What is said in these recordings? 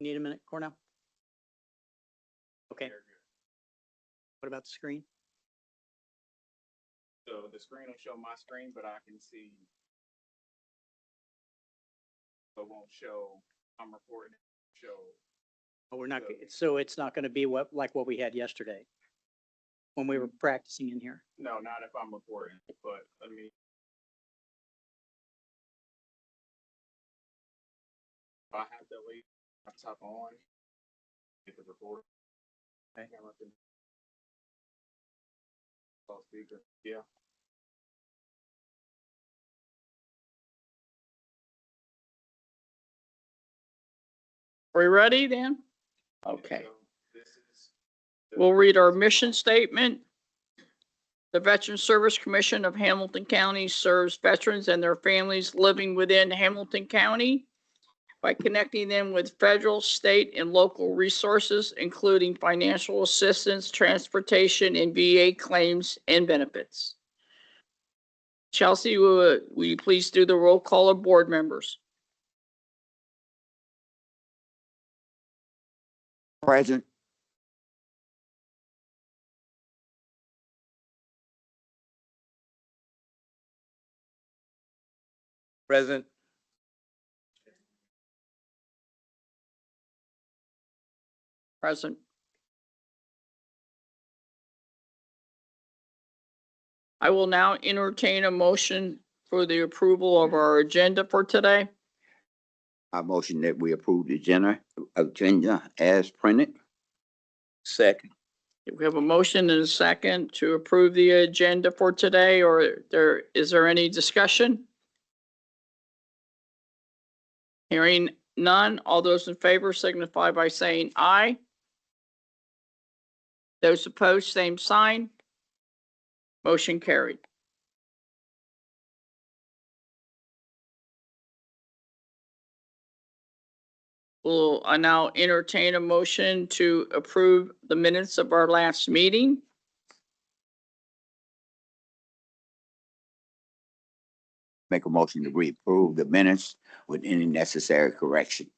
Need a minute, Cornell? Okay. What about the screen? So the screen will show my screen, but I can see. It won't show. I'm recording. Show. Oh, we're not, so it's not gonna be like what we had yesterday when we were practicing in here. No, not if I'm recording. But let me. If I have that wait, laptop on. Get the recorder. Okay. Speaker. Yeah. Are we ready then? Okay. So this is. We'll read our mission statement. The Veteran Service Commission of Hamilton County serves veterans and their families living within Hamilton County by connecting them with federal, state, and local resources, including financial assistance, transportation, and VA claims and benefits. Chelsea, will you please do the roll call of board members? Present. Present. Present. I will now entertain a motion for the approval of our agenda for today. I motion that we approve the agenda as printed. Second. We have a motion and a second to approve the agenda for today, or is there any discussion? Hearing none, all those in favor signify by saying aye. Those opposed, same sign. Motion carried. I now entertain a motion to approve the minutes of our last meeting. Make a motion to reapprove the minutes with any necessary correction.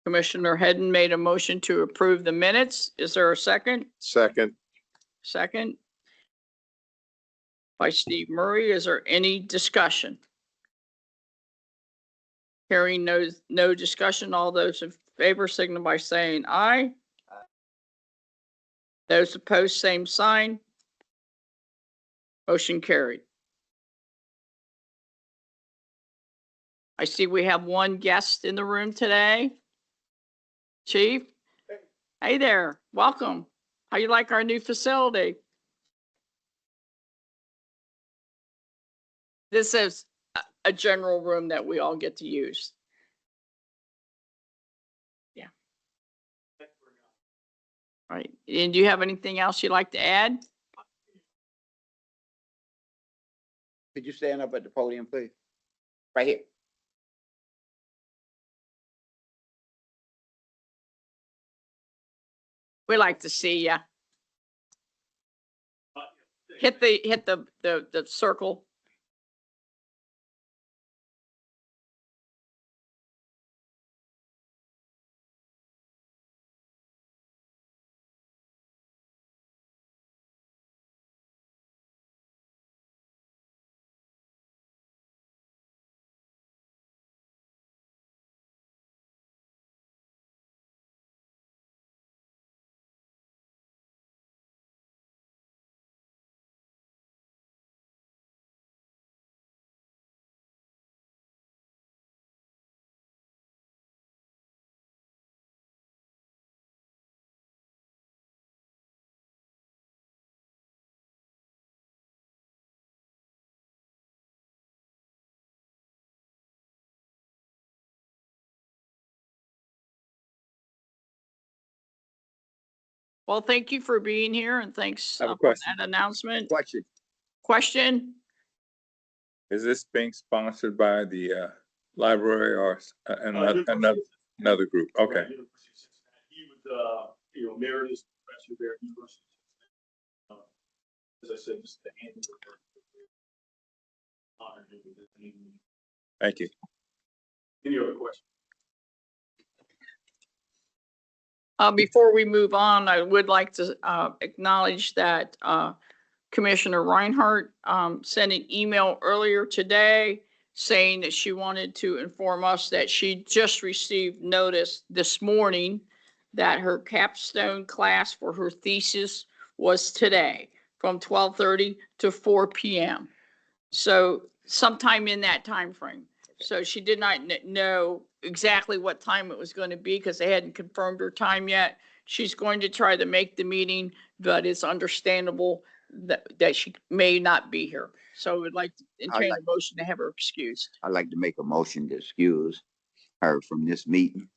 Commissioner Hedden made a motion to approve the minutes. Is there a second? Second. Second. By Steve Murray. Is there any discussion? Hearing no discussion, all those in favor signal by saying aye. Those opposed, same sign. Motion carried. I see we have one guest in the room today. Chief? Hey there, welcome. How you like our new facility? This is a general room that we all get to use. Yeah. All right, and do you have anything else you'd like to add? Could you stand up at the podium, please? Right here. We like to see ya. Hit the circle. Well, thank you for being here and thanks I have a for question. that announcement. Question. Question? Is this being sponsored by the library or another group? Okay. He was, emeritus professor there at University. As I said, just the annual honor. Thank you. Any other questions? Before we move on, I would like to acknowledge that Commissioner Reinhardt sent an email earlier today saying that she wanted to inform us that she just received notice this morning that her capstone class for her thesis was today from 12:30 to 4 p.m. So sometime in that time frame. So she did not know exactly what time it was going to be because they hadn't confirmed her time yet. She's going to try to make the meeting, but it's understandable that she may not be here. So I would like to entertain a motion to have her excused. I'd like to make a motion to excuse her from this meeting.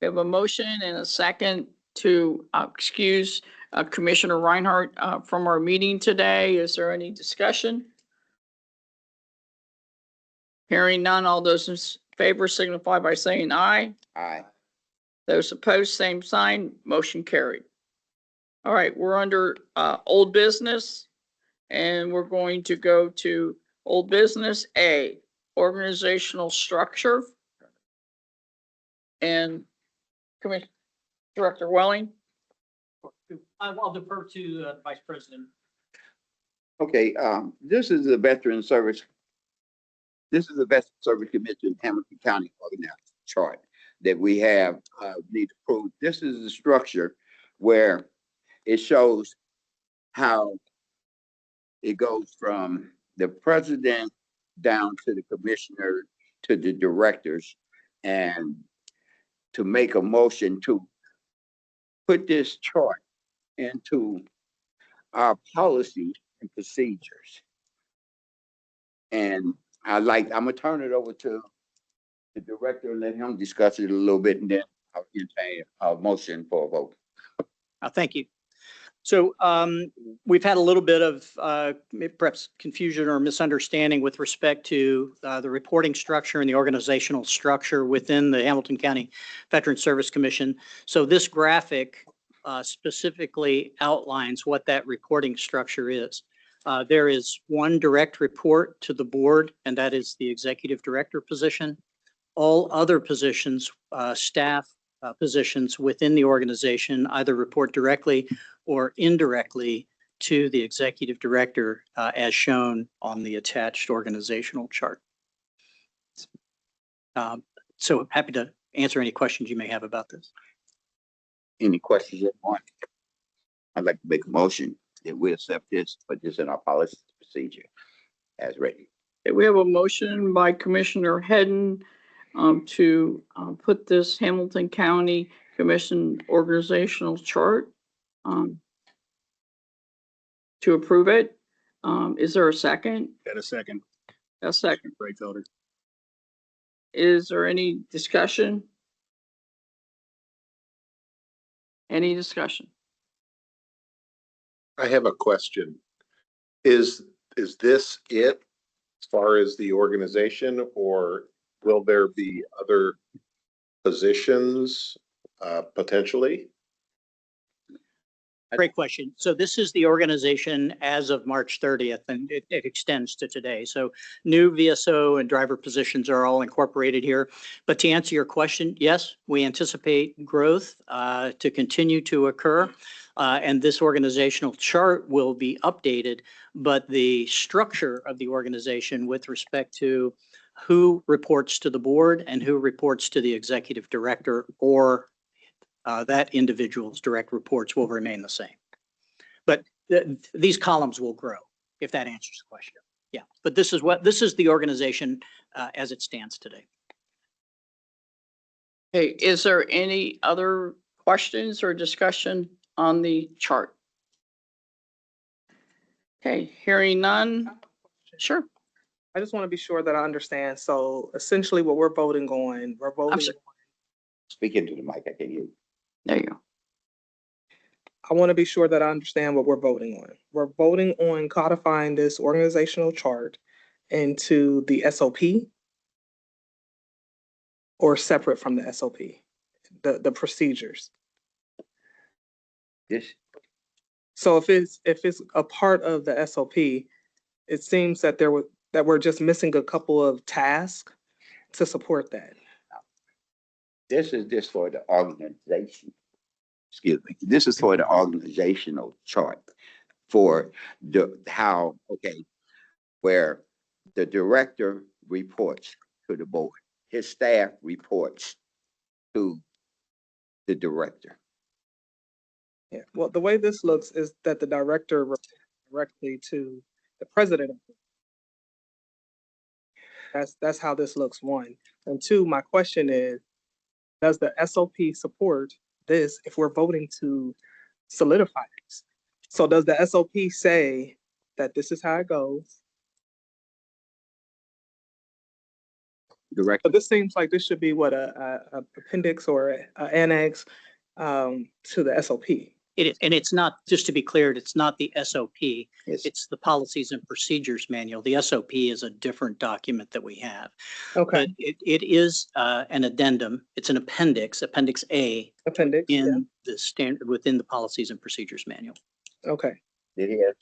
We have a motion and a second to excuse Commissioner Reinhardt from our meeting today. Is there any discussion? Hearing none, all those in favor signify by saying aye. Aye. Those opposed, same sign. Motion carried. All right, we're under old business, and we're going to go to old business A, organizational structure. And Commissioner Director Welling. I'll defer to Vice President. Okay, this is the Veteran Service. This is the Veteran Service Commission Hamilton County organization chart that we have need to prove. This is the structure where it shows how it goes from the president down to the commissioner to the directors, and to make a motion to put this chart into our policy and procedures. And I'm gonna turn it over to the director and let him discuss it a little bit, and then I'll entertain a motion for a vote. Thank you. So we've had a little bit of perhaps confusion or misunderstanding with respect to the reporting structure and the organizational structure within the Hamilton County Veteran Service Commission. So this graphic specifically outlines what that reporting structure is. There is one direct report to the board, and that is the executive director position. All other positions, staff positions within the organization either report directly or indirectly to the executive director as shown on the attached organizational chart. So happy to answer any questions you may have about this. Any questions at one? I'd like to make a motion that we accept this, but this in our policy procedure as written. Okay, we have a motion by Commissioner Hedden to put this Hamilton County Commission organizational chart to approve it. Is there a second? Got a second. A second. Brayfelder. Is there any discussion? Any discussion? I have a question. Is this it as far as the organization, or will there be other positions potentially? Great question. So this is the organization as of March 30th, and it extends to today. So new VSO and driver positions are all incorporated here. But to answer your question, yes, we anticipate growth to continue to occur. And this organizational chart will be updated, but the structure of the organization with respect to who reports to the board and who reports to the executive director or that individual's direct reports will remain the same. But these columns will grow, if that answers the question. Yeah, but this is the organization as it stands today. Okay, is there any other questions or discussion on the chart? Okay, hearing none. Sure. I just want to be sure that I understand. So essentially what we're voting on, we're voting. Speak into the mic, I can hear you. There you go. I want to be sure that I understand what we're voting on. We're voting on codifying this organizational chart into the SOP or separate from the SOP, the procedures. This, So if it's a part of the SOP, it seems that that we're just missing a couple of tasks to support that. This is just for the organization. Excuse me. This is for the organizational chart for how, okay, where the director reports to the board. His staff reports to the director. Yeah, well, the way this looks is that the director reports directly to the president. That's how this looks, one. And two, my question is, does the SOP support this if we're voting to solidify this? So does the SOP say that this is how it goes? Director, But this seems like this should be what, a appendix or a annex to the SOP. It is, and it's not, just to be clear, it's not the SOP. yes, It's the Policies and Procedures Manual. The SOP is a different document that we have. Okay, But it is an addendum. It's an appendix, Appendix A, appendix, yeah, in the standard, within the Policies and Procedures Manual. okay. did he ask?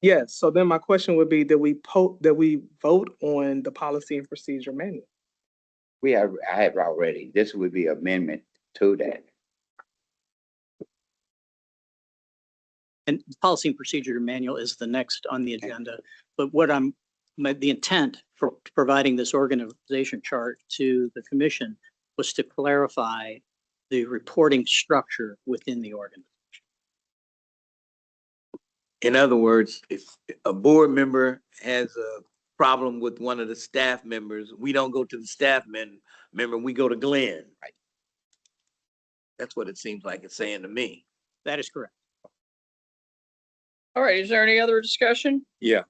Yes, so then my question would be, that we vote on the policy and procedure manual? I have already, this would be amendment to that. And the Policy and Procedure Manual is the next on the agenda. But the intent for providing this organization chart to the commission was to clarify the reporting structure within the organization. In other words, if a board member has a problem with one of the staff members, we don't go to the staff member, we go to Glenn. Right. That's what it seems like it's saying to me. That is correct. All right, is there any other discussion? Yeah.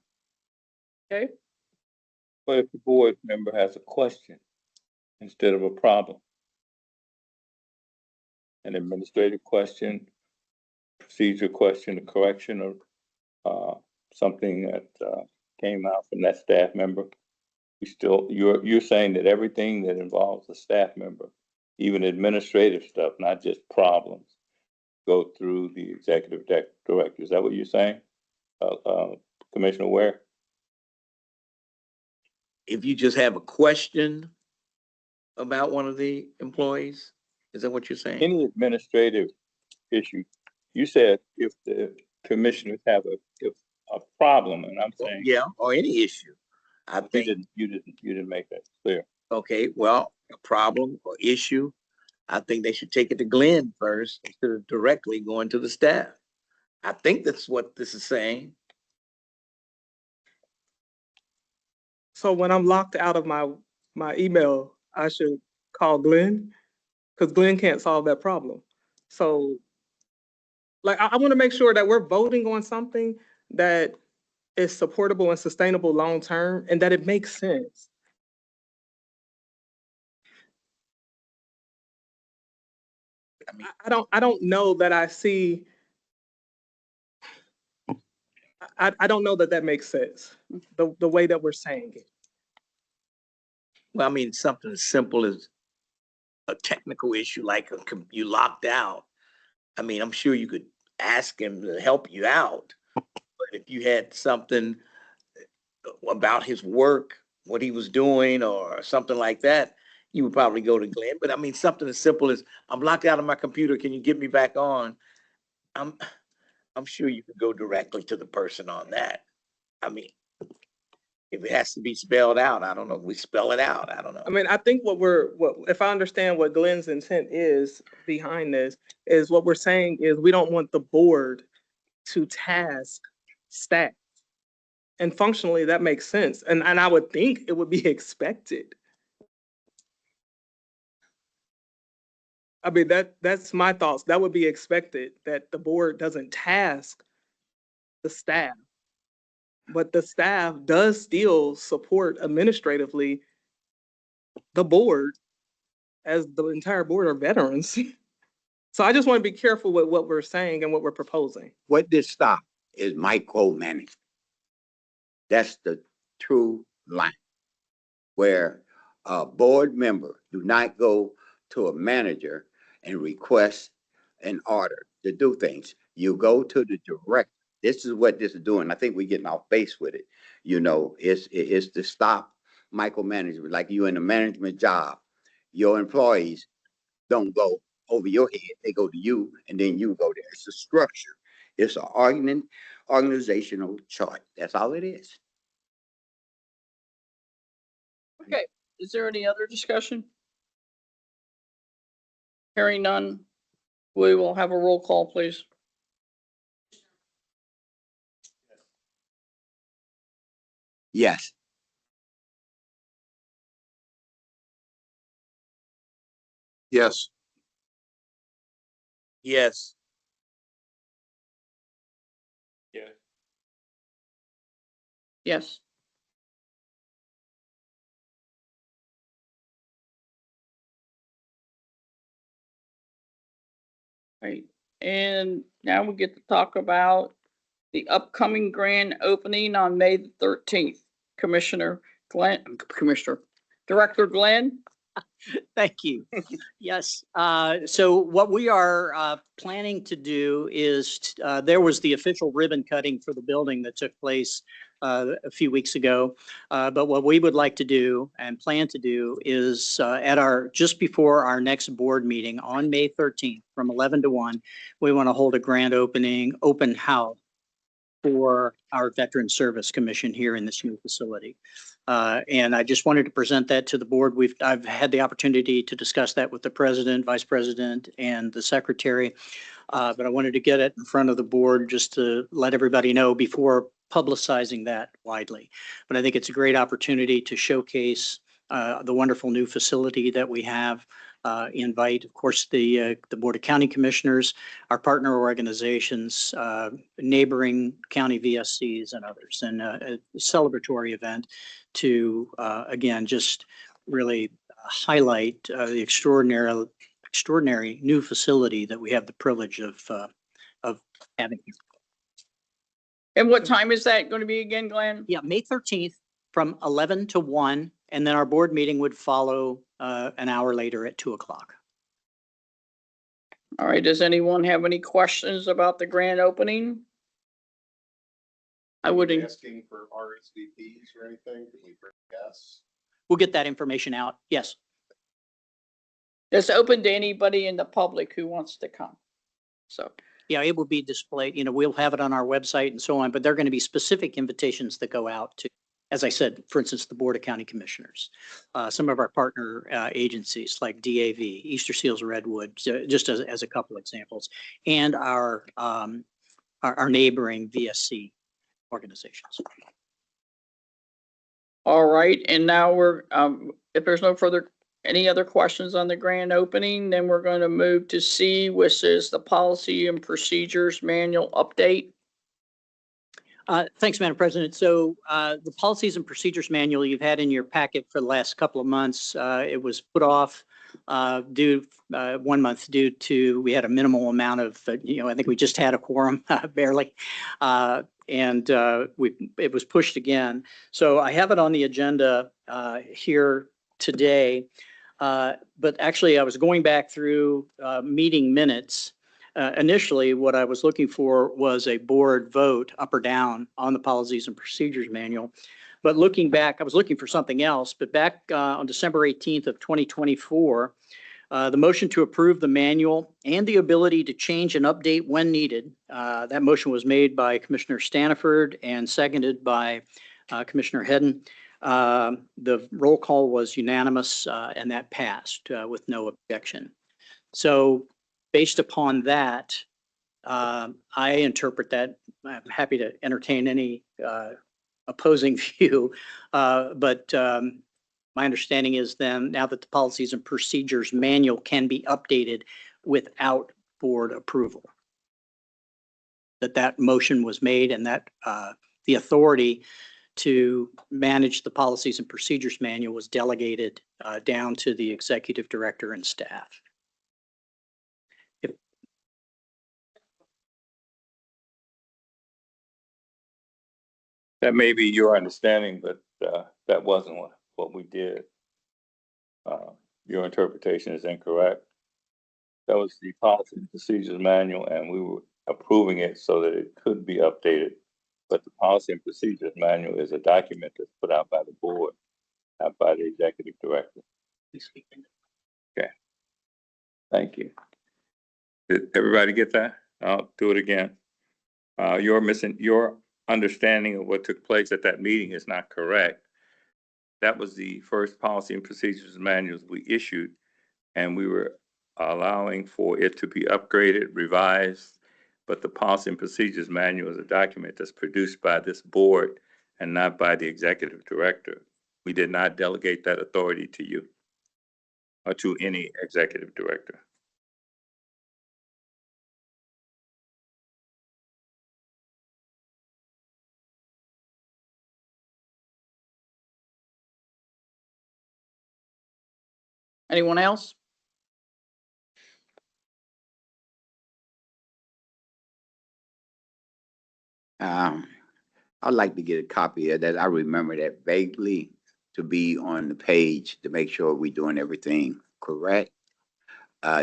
Okay, But if the board member has a question instead of a problem, an administrative question, procedure question, a correction, or something that came out from that staff member, you're saying that everything that involves a staff member, even administrative stuff, not just problems, go through the executive director. Is that what you're saying, Commissioner Ware? If you just have a question about one of the employees, is that what you're saying? Any administrative issue, you said if the commissioners have a problem, and I'm saying. Yeah, or any issue. I You think, didn't make that clear. okay, well, a problem or issue, I think they should take it to Glenn first instead of directly going to the staff. I think that's what this is saying. So when I'm locked out of my email, I should call Glenn? Because Glenn can't solve that problem. So, like, I want to make sure that we're voting on something that is supportable and sustainable long-term, and that it makes sense. I mean, I don't know that I see. I don't know that that makes sense, the way that we're saying it. well, I mean, something as simple as a technical issue like you locked out. I mean, I'm sure you could ask him to help you out. But if you had something about his work, what he was doing, or something like that, you would probably go to Glenn. But I mean, something as simple as, I'm locked out of my computer, can you get me back on? I'm sure you could go directly to the person on that. I mean, if it has to be spelled out, I don't know, we spell it out, I don't know. I mean, I think if I understand what Glenn's intent is behind this, is what we're saying is we don't want the board to task staff. And functionally, that makes sense. And I would think it would be expected. I mean, that's my thoughts. That would be expected, that the board doesn't task the staff. But the staff does still support administratively the board, as the entire board are veterans. So I just want to be careful with what we're saying and what we're proposing. What this stop is micromanagement. That's the true line, where a board member do not go to a manager and request an order to do things. You go to the director. This is what this is doing. I think we're getting off base with it. You know, it's to stop micromanagement, like you in a management job. your employees don't go over your head. They go to you and then you go there. It's a structure. It's an organizational chart. That's all it is. Okay, is there any other discussion? Hearing none, we will have a roll call, please. Yes. Yes. Yes. Yeah. Yes. Right, and now we get to talk about the upcoming grand opening on May the 13th. Commissioner, Director Glenn? Thank you. Yes. So what we are planning to do is, there was the official ribbon cutting for the building that took place a few weeks ago. But what we would like to do and plan to do is just before our next board meeting on May 13th from 11 to 1, we want to hold a grand open house for our Veteran Service Commission here in this new facility. And I just wanted to present that to the board. I've had the opportunity to discuss that with the president, vice president, and the secretary. But I wanted to get it in front of the board just to let everybody know before publicizing that widely. But I think it's a great opportunity to showcase the wonderful new facility that we have. Invite, of course, the Board of County Commissioners, our partner organizations, neighboring county VSCs and others, and a celebratory event to, again, just really highlight the extraordinary new facility that we have the privilege of having here. And what time is that going to be again, Glenn? Yeah, May 13th from 11 to 1, and then our board meeting would follow an hour later at 2 o'clock. All right, does anyone have any questions about the grand opening? I would, Asking for RSVPs or anything? Can we bring guests? We'll get that information out. Yes. it's open to anybody in the public who wants to come. So, Yeah, it will be displayed, we'll have it on our website and so on, but there are going to be specific invitations that go out to, as I said, for instance, the Board of County Commissioners, some of our partner agencies like DAV, Easter Seals Redwood, just as a couple examples, and our neighboring VSC organizations. all right, and now we're, if there's no any other questions on the grand opening, then we're going to move to C, which is the Policy and Procedures Manual update. Thanks, Madam President. So the Policies and Procedures Manual you've had in your packet for the last couple of months, it was put off 1 month due to, we had a minimal amount of, I think we just had a quorum, barely. And it was pushed again. So I have it on the agenda here today. But actually, I was going back through meeting minutes. Initially, what I was looking for was a board vote up or down on the Policies and Procedures Manual. But looking back, I was looking for something else. But back on December 18th of 2024, the motion to approve the manual and the ability to change and update when needed. That motion was made by Commissioner Staniford and seconded by Commissioner Hedden. The roll call was unanimous and that passed with no objection. So based upon that, I interpret that, I'm happy to entertain any opposing view, but my understanding is then now that the Policies and Procedures Manual can be updated without board approval, that motion was made and that the authority to manage the Policies and Procedures Manual was delegated down to the executive director and staff. That may be your understanding, but that wasn't what we did. Your interpretation is incorrect. That was the Policy and Procedures Manual, and we were approving it so that it could be updated. But the Policy and Procedures Manual is a document that's put out by the board, not by the executive director. Thank you. Did everybody get that? I'll do it again. Your understanding of what took place at that meeting is not correct. That was the first policy and procedures manuals we issued, and we were allowing for it to be upgraded, revised. But the policy and procedures manual is a document that's produced by this board and not by the executive director. We did not delegate that authority to you or to any executive director. Anyone else? I'd like to get a copy of that. I remember that vaguely to be on the page to make sure we're doing everything correct.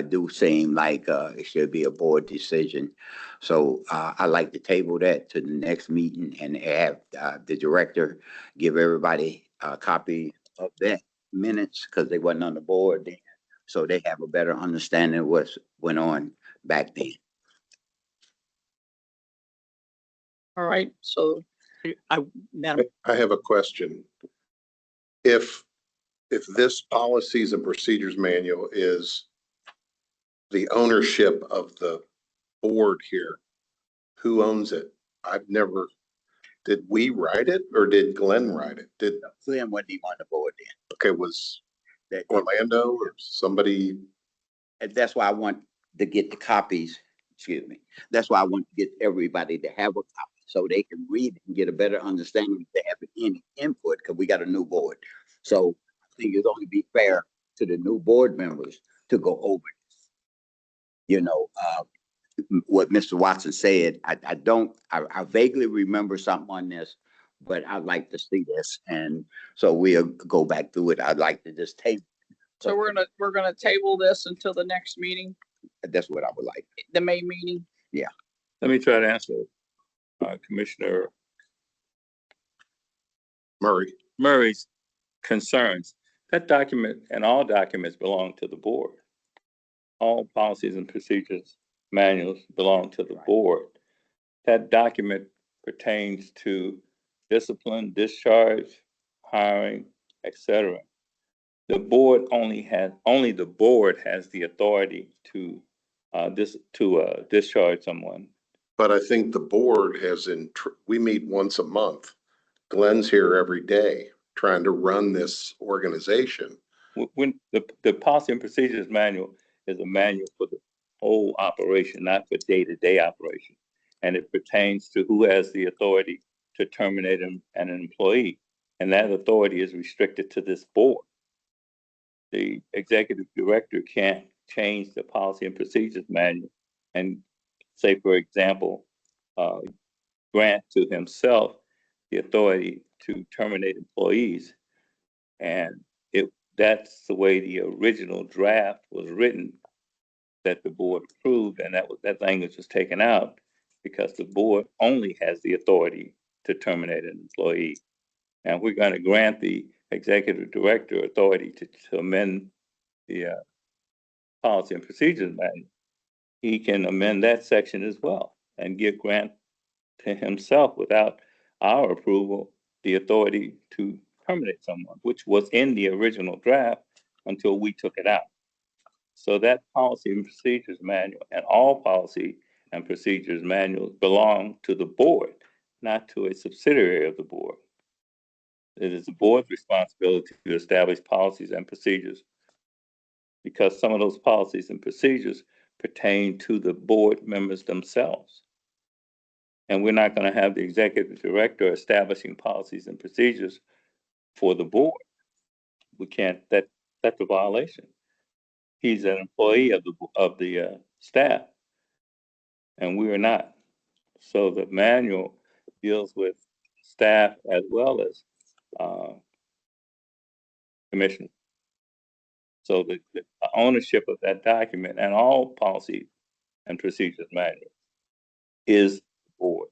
Do seem like it should be a board decision. So I'd like to table that to the next meeting and have the director give everybody a copy of that minutes because they wasn't on the board then. So they have a better understanding of what went on back then. All right, so Madam, I have a question. If this policies and procedures manual is the ownership of the board here, who owns it? Did we write it or did Glenn write it? Glenn wasn't even on the board Okay, was then. Orlando or somebody? And that's why I want to get the copies, excuse me. That's why I want to get everybody to have a copy so they can read and get a better understanding if they have any input, because we got a new board. So I think it's only be fair to the new board members to go over this. You know, what Mr. Watson said, I vaguely remember something on this, but I'd like to see this. And so we'll go back through it. I'd like to just take. so we're gonna table this until the next meeting, That's what I would like. the May meeting. Let me try to answer Commissioner Murray's concerns. That document and all documents belong to the board. All policies and procedures manuals belong to the board. That document pertains to discipline, discharge, hiring, etc. The board only the board has the authority to discharge someone. But I think the board we meet once a month. Glenn's here every day trying to run this organization. When the policy and procedures manual is a manual for the whole operation, not for day-to-day operation. And it pertains to who has the authority to terminate an employee. And that authority is restricted to this board. The executive director can't change the policy and procedures manual and say, for example, grant to himself the authority to terminate employees. And that's the way the original draft was written that the board approved, and that language was taken out because the board only has the authority to terminate an employee. And we're going to grant the executive director authority to amend the policy and procedures manual. He can amend that section as well and give grant to himself without our approval the authority to terminate someone, which was in the original draft until we took it out. So that policy and procedures manual and all policy and procedures manuals belong to the board, not to a subsidiary of the board. It is the board's responsibility to establish policies and procedures because some of those policies and procedures pertain to the board members themselves. And we're not going to have the executive director establishing policies and procedures for the board. We can't, that's a violation. He's an employee of the staff, and we are not. So the manual deals with staff as well as commissioners. So the ownership of that document and all policy and procedures manual is the board.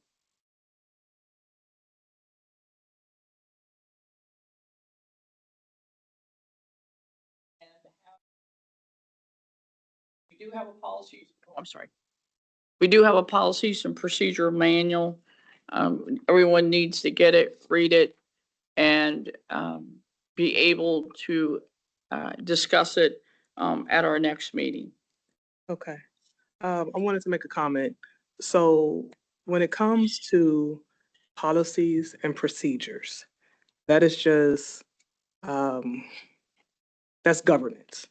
do have a policy, I'm sorry. We do have a policies and procedure manual. Everyone needs to get it, read it, and be able to discuss it at our next meeting. Okay. I wanted to make a comment. So when it comes to policies and procedures, that is just, that's governance.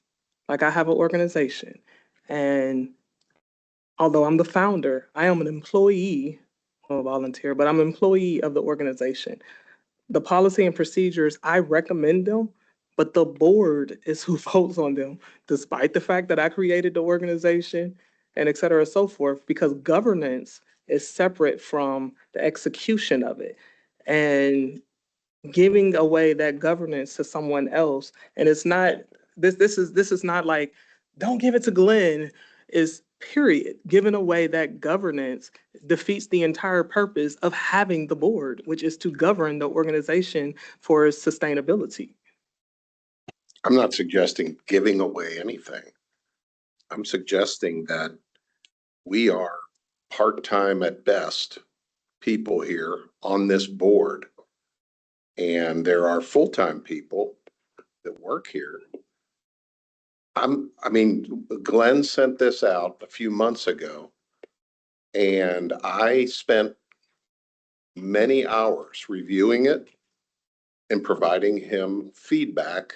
Like I have an organization, and although I'm the founder, I am an employee, I'm a volunteer, but I'm an employee of the organization. The policy and procedures, I recommend them, but the board is who votes on them, despite the fact that I created the organization and et cetera, and so forth, because governance is separate from the execution of it. And giving away that governance to someone else, and it's not, this is not like, don't give it to Glenn, is period. Giving away that governance defeats the entire purpose of having the board, which is to govern the organization for sustainability. I'm not suggesting giving away anything. I'm suggesting that we are part-time at best people here on this board. And there are full-time people that work here. I mean, Glenn sent this out a few months ago, and I spent many hours reviewing it and providing him feedback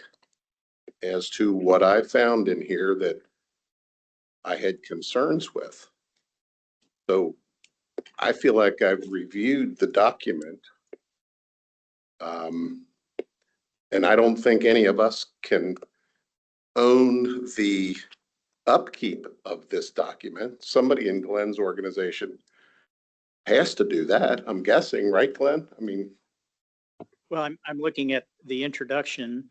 as to what I found in here that I had concerns with. So I feel like I've reviewed the document. And I don't think any of us can own the upkeep of this document. Somebody in Glenn's organization has to do that, I'm guessing, right, Glenn? I mean, Well, I'm looking at the introduction,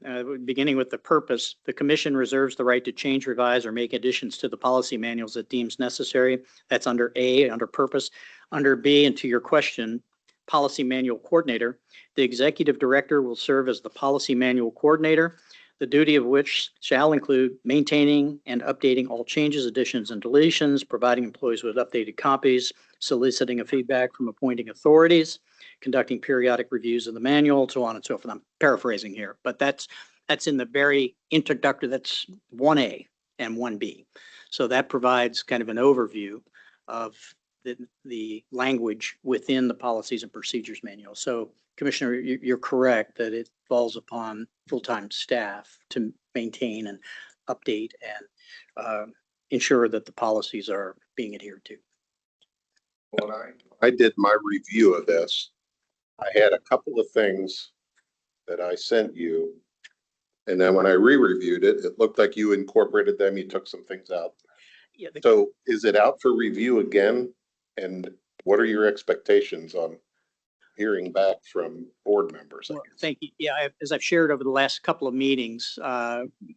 beginning with the purpose. The commission reserves the right to change, revise, or make additions to the policy manuals it deems necessary. That's under A, under purpose. Under B, and to your question, policy manual coordinator, the executive director will serve as the policy manual coordinator, the duty of which shall include maintaining and updating all changes, additions, and deletions, providing employees with updated copies, soliciting a feedback from appointing authorities, conducting periodic reviews of the manual, so on and so forth. I'm paraphrasing here, but that's in the very introductory, that's 1A and 1B. So that provides kind of an overview of the language within the policies and procedures manual. So Commissioner, you're correct that it falls upon full-time staff to maintain and update and ensure that the policies are being adhered to. when I did my review of this, I had a couple of things that I sent you. And then when I re-reviewed it, it looked like you incorporated them, you took some things out. Yeah, So is it out for review again? And what are your expectations on hearing back from board members? Well, thank you. Yeah, as I've shared over the last couple of meetings,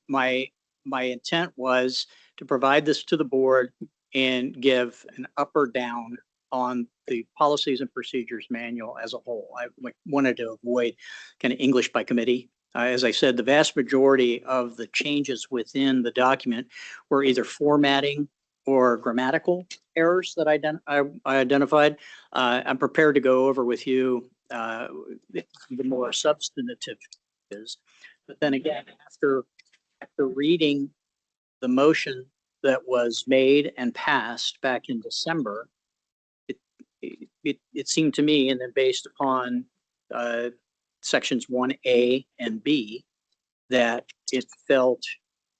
my intent was to provide this to the board and give an up or down on the policies and procedures manual as a whole. I wanted to avoid kind of English by committee. As I said, the vast majority of the changes within the document were either formatting or grammatical errors that I identified. I'm prepared to go over with you the more substantive is. But then again, after reading the motion that was made and passed back in December, it seemed to me, and then based upon sections 1A and B, that it felt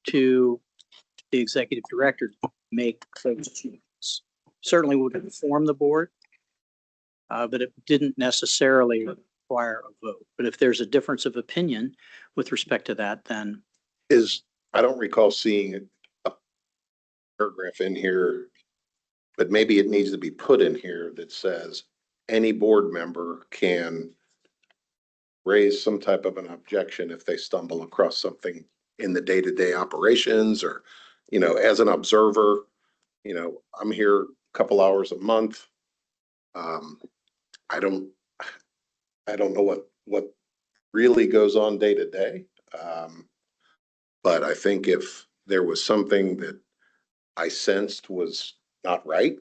to the executive director to make those changes. Certainly would inform the board, but it didn't necessarily require a vote. But if there's a difference of opinion with respect to that, then I don't recall seeing a paragraph in here, but maybe it needs to be put in here that says any board member can raise some type of an objection if they stumble across something in the day-to-day operations, or, as an observer, I'm here a couple hours a month. I don't know what really goes on day to day. But I think if there was something that I sensed was not right,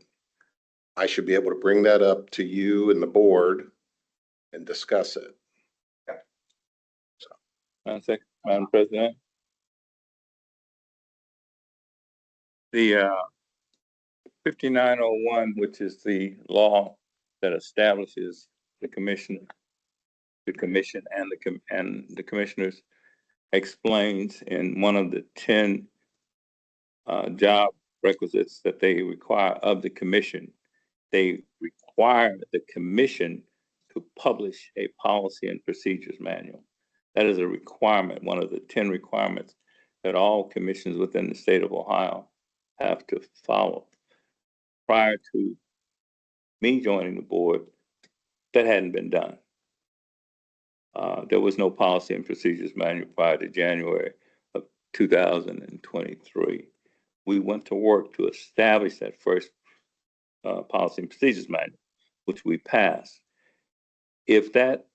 I should be able to bring that up to you and the board and discuss it. Madam President. The 5901, which is the law that establishes the commission and the commissioners, explains in one of the 10 job requisites that they require of the commission. They require the commission to publish a policy and procedures manual. That is a requirement, one of the 10 requirements that all commissions within the state of Ohio have to follow. Prior to me joining the board, that hadn't been done. There was no policy and procedures manual prior to January of 2023. We went to work to establish that first policy and procedures manual, which we passed. If that,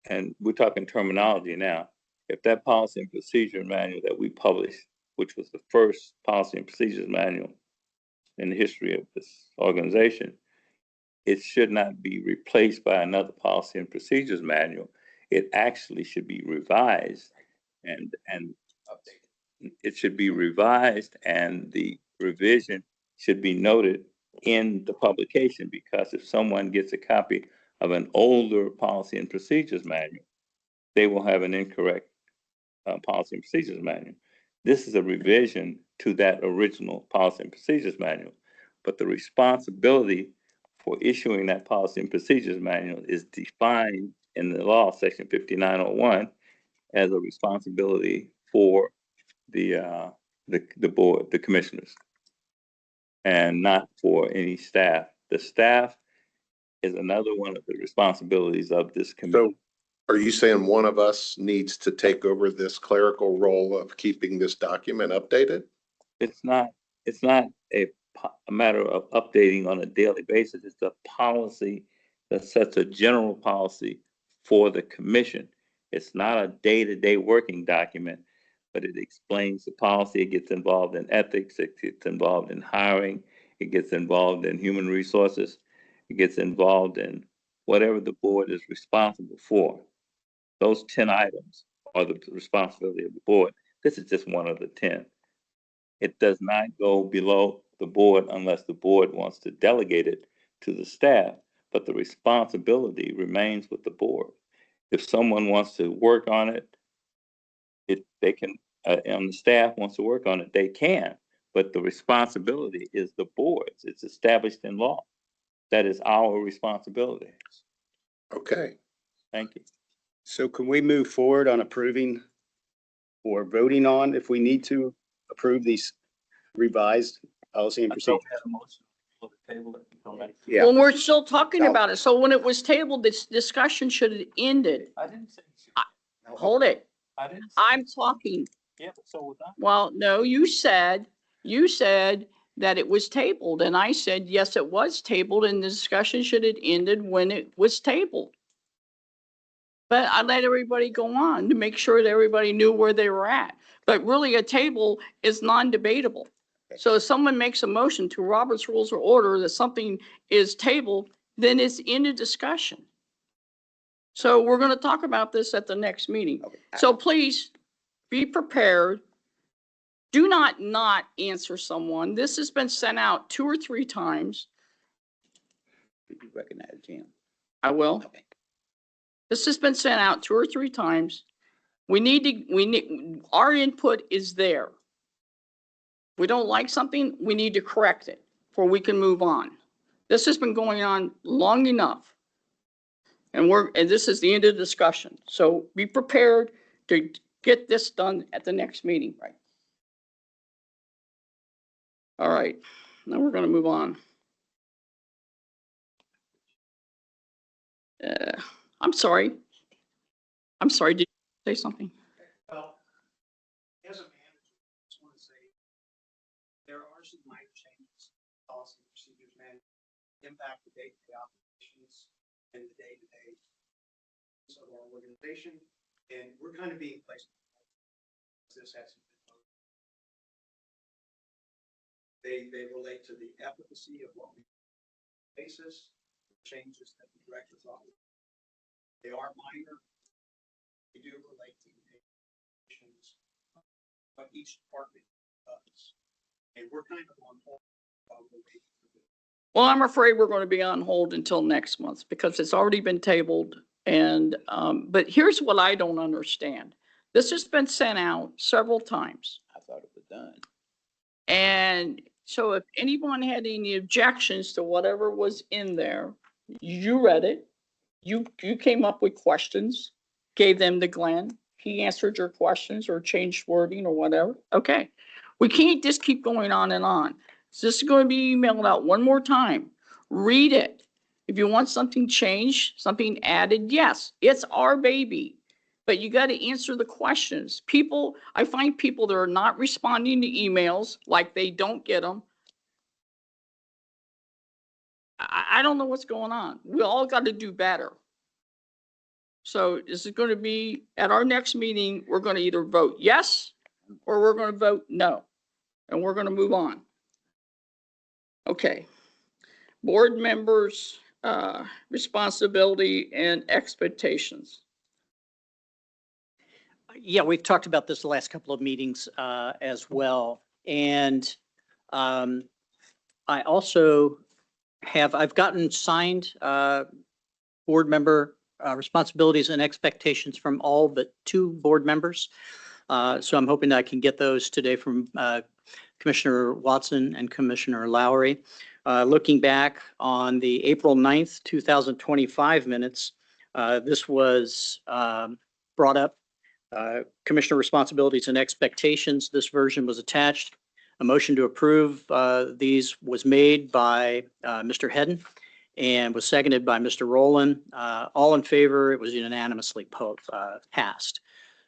and we're talking terminology now, if that policy and procedure manual that we published, which was the first policy and procedures manual in the history of this organization, it should not be replaced by another policy and procedures manual. It actually should be revised and it should be revised, and the revision should be noted in the publication, because if someone gets a copy of an older policy and procedures manual, they will have an incorrect policy and procedures manual. This is a revision to that original policy and procedures manual, but the responsibility for issuing that policy and procedures manual is defined in the law, section 5901, as a responsibility for the board, the commissioners, and not for any staff. The staff is another one of the responsibilities of this committee. So are you saying one of us needs to take over this clerical role of keeping this document updated? It's not a matter of updating on a daily basis. It's a policy that sets a general policy for the commission. It's not a day-to-day working document, but it explains the policy. It gets involved in ethics. It gets involved in hiring. It gets involved in human resources. It gets involved in whatever the board is responsible for. Those 10 items are the responsibility of the board. This is just one of the 10. It does not go below the board unless the board wants to delegate it to the staff, but the responsibility remains with the board. If someone wants to work on it, they can, and the staff wants to work on it, they can, but the responsibility is the board's. It's established in law. That is our responsibility. Okay. Thank you. So can we move forward on approving or voting on, if we need to, approve these revised policy and procedure? Yeah. Well, we're still talking No. about it. So when it was tabled, this discussion should have ended. I didn't say. Hold it. I didn't. I'm talking. Yeah, but so was I. Well, no, you said that it was tabled, and I said, yes, it was tabled, and the discussion should have ended when it was tabled. But I let everybody go on to make sure that everybody knew where they were at. But really, a table is non-debatable. So if someone makes a motion to Robert's Rules of Order that something is tabled, then it's in a discussion. So we're going to talk about this at the next meeting. Okay. So please be prepared. Do not answer someone. This has been sent out 2 or 3 times. You recognize Jim. I will. Okay. This has been sent out 2 or 3 times. Our input is there. We don't like something, we need to correct it before we can move on. This has been going on long enough. And this is the end of the discussion. So be prepared to get this done at the next meeting. Right. All right, now we're going to move on. I'm sorry. Did you say something? Well, as a manager, I just want to say, there are some minor changes, policy and procedures manual, impact the day-to-day operations and the day-to-day of our organization, and we're kind of being placed. This hasn't been voted. They relate to the efficacy of what we basis, changes that the director's office. They are minor. They do relate to the patients, what each department does. And we're kind of on hold while we're waiting for this. Well, I'm afraid we're going to be on hold until next month because it's already been tabled. And, but here's what I don't understand. This has been sent out several times. I thought it was done. And so if anyone had any objections to whatever was in there, you read it. You came up with questions, gave them to Glenn. He answered your questions or changed wording or whatever. Okay. We can't just keep going on and on. So this is going to be emailed out one more time. Read it. If you want something changed, something added, yes, it's our baby. But you got to answer the questions. People, I find people that are not responding to emails, like they don't get them. I don't know what's going on. We all got to do better. So this is going to be, at our next meeting, we're going to either vote yes, or we're going to vote no. And we're going to move on. Okay. Board members' responsibility and expectations. Yeah, we've talked about this the last couple of meetings as well. And I also I've gotten signed board member responsibilities and expectations from all but 2 board members. So I'm hoping that I can get those today from Commissioner Watson and Commissioner Lowry. Looking back on the April 9th, 2025 minutes, this was brought up. Commissioner responsibilities and expectations. This version was attached. A motion to approve these was made by Mr. Hedden and was seconded by Mr. Rowland. All in favor, it was unanimously passed.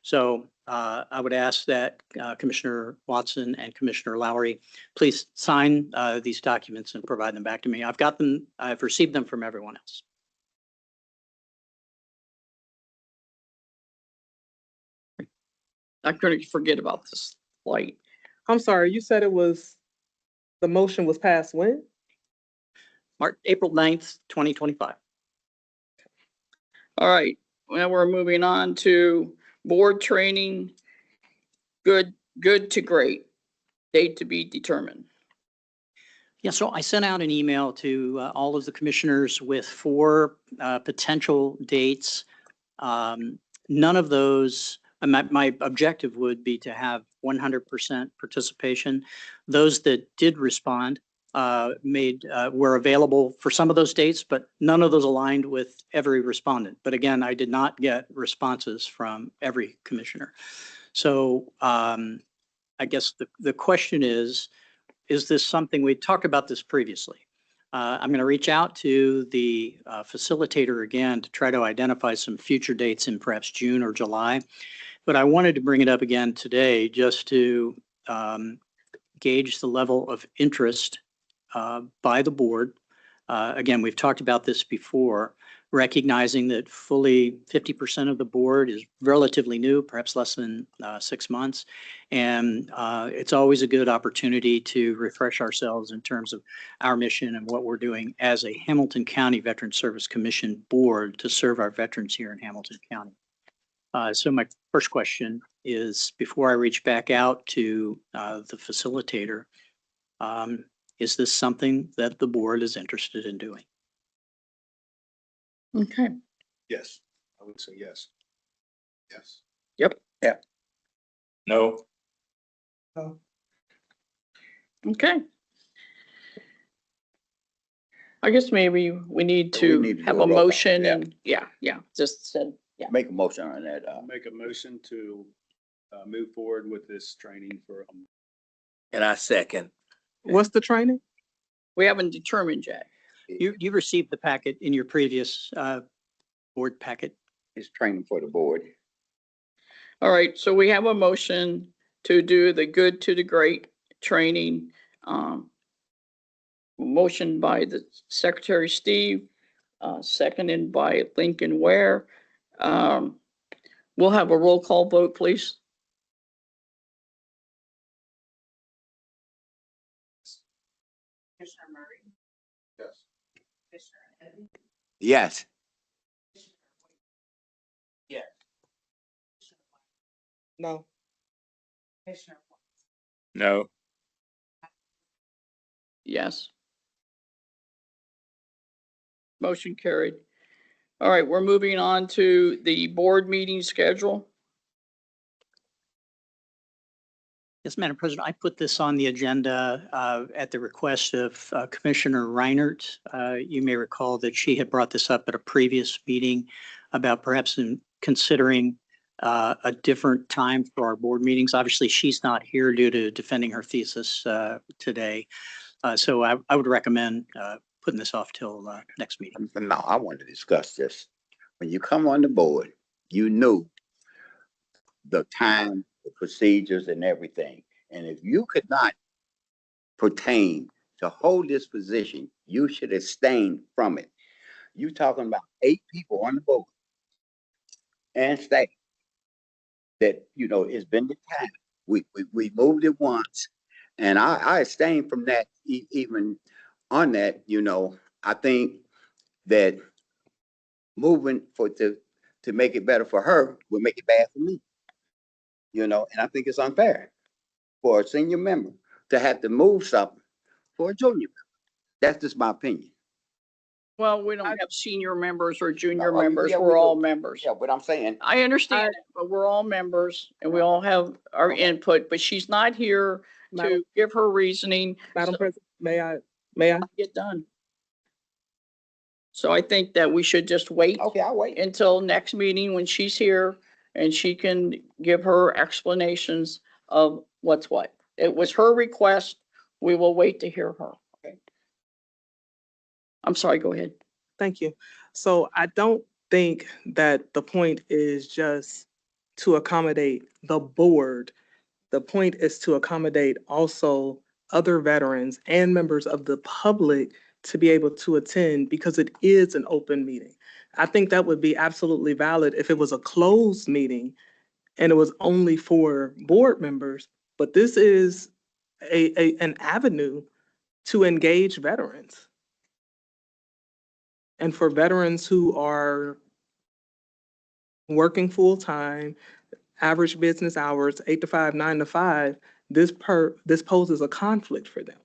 So I would ask that Commissioner Watson and Commissioner Lowry please sign these documents and provide them back to me. I've got them, I've received them from everyone else. I'm going to forget about this light. I'm sorry, you said the motion was passed when? April 9th, 2025. All right. Well, we're moving on to board training. Good to great. Date to be determined. Yeah, so I sent out an email to all of the commissioners with 4 potential dates. None of those, my objective would be to have 100% participation. Those that did respond were available for some of those dates, but none of those aligned with every respondent. But again, I did not get responses from every commissioner. So I guess the question is this something, we talked about this previously. I'm going to reach out to the facilitator again to try to identify some future dates in perhaps June or July. But I wanted to bring it up again today just to gauge the level of interest by the board. Again, we've talked about this before, recognizing that fully 50% of the board is relatively new, perhaps less than 6 months. And it's always a good opportunity to refresh ourselves in terms of our mission and what we're doing as a Hamilton County Veteran Service Commission board to serve our veterans here in Hamilton County. So my first question is, before I reach back out to the facilitator, is this something that the board is interested in doing? Okay. Yes, I would say yes. Yes. Yep. Yeah. No. Okay. I guess maybe we need So we to need to have do a a roll call, motion yeah. and yeah, just said, yeah. Make a motion on that. I'll make a motion to move forward with this training for. And I second. What's the training? We haven't determined yet. You received the packet in your previous board packet. It's training for the board. All right, so we have a motion to do the good to the great training. Motion by the Secretary Steve, seconded by Lincoln Ware. We'll have a roll call vote, please. Yes. No. No. Yes. Motion carried. All right, we're moving on to the board meeting schedule. Yes, Madam President, I put this on the agenda at the request of Commissioner Reinert. You may recall that she had brought this up at a previous meeting about perhaps considering a different time for our board meetings. Obviously, she's not here due to defending her thesis today. So I would recommend putting this off till next meeting. No, I want to discuss this. When you come on the board, you knew the time, the procedures and everything. And if you could not pertain to hold this position, you should abstain from it. You talking about 8 people on the board and staff that, you know, it's been the time. We moved it once and I abstained from that even on that, you know. I think that moving to make it better for her will make it bad for me. You know, and I think it's unfair for a senior member to have to move something for a junior member. That's just my opinion. Well, we don't have senior members or junior No, members. yeah, we We're all do. members. Yeah, but I'm saying, I understand, it, but we're all members and we all have our Okay. input, but she's not here to Madam, give her reasoning. Madam So- President, may I? Get done. So I think that we should just wait okay, I'll wait. until next meeting when she's here and she can give her explanations of what's what. It was her request. We will wait to hear her. Okay. I'm sorry, go ahead. Thank you. So I don't think that the point is just to accommodate the board. The point is to accommodate also other veterans and members of the public to be able to attend because it is an open meeting. I think that would be absolutely valid if it was a closed meeting and it was only for board members, but this is an avenue to engage veterans. And for veterans who are working full-time, average business hours, 8 to 5, 9 to 5, this poses a conflict for them.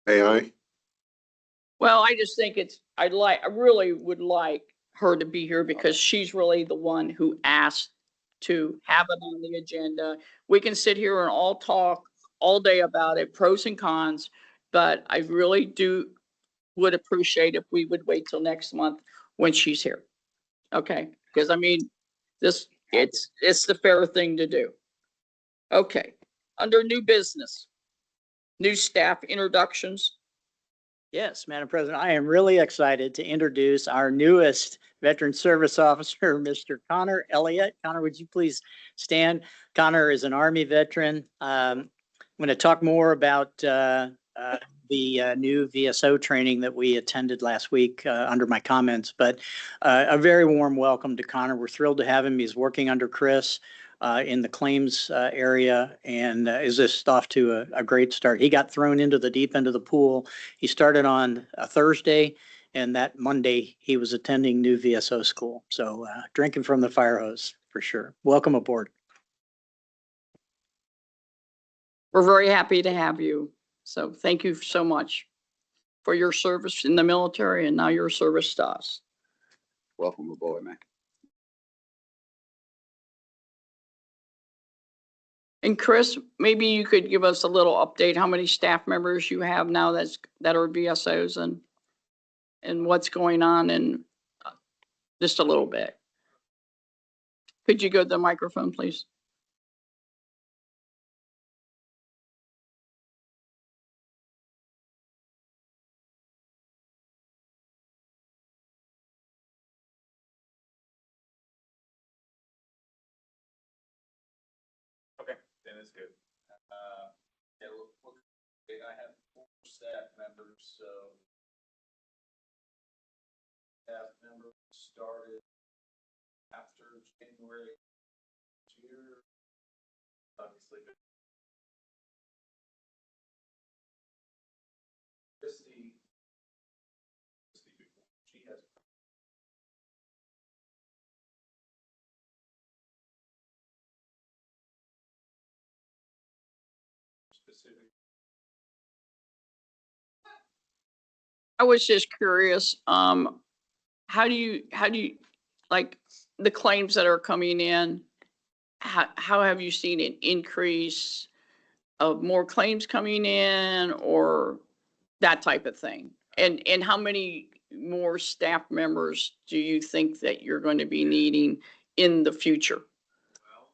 May I? Well, I just think I really would like her to be here because she's really the one who asked to have it on the agenda. We can sit here and all talk all day about it, pros and cons, but I really would appreciate if we would wait till next month when she's here. Okay, because I mean, it's the fair thing to do. Okay, under new business, new staff introductions. Yes, Madam President, I am really excited to introduce our newest Veteran Service Officer, Mr. Connor Elliott. Connor, would you please stand? Connor is an Army veteran. I'm going to talk more about the new VSO training that we attended last week under my comments, but a very warm welcome to Connor. We're thrilled to have him. He's working under Chris in the claims area and is just off to a great start. He got thrown into the deep end of the pool. He started on a Thursday, and that Monday he was attending new VSO school. So drinking from the fire hose for sure. Welcome aboard. We're very happy to have you. So thank you so much for your service in the military and now your service to us. Welcome aboard, man. And Chris, maybe you could give us a little update, how many staff members you have now that are VSOs and what's going on and just a little bit. Could you go to the microphone, please? Okay, then it's good. Yeah, I have 4 staff members, so staff members started after January this year. Obviously, Christie specific. I was just curious, how do you, like, the claims that are coming in? How have you seen an increase of more claims coming in or that type of thing? And how many more staff members do you think that you're going to be needing in the future? Well,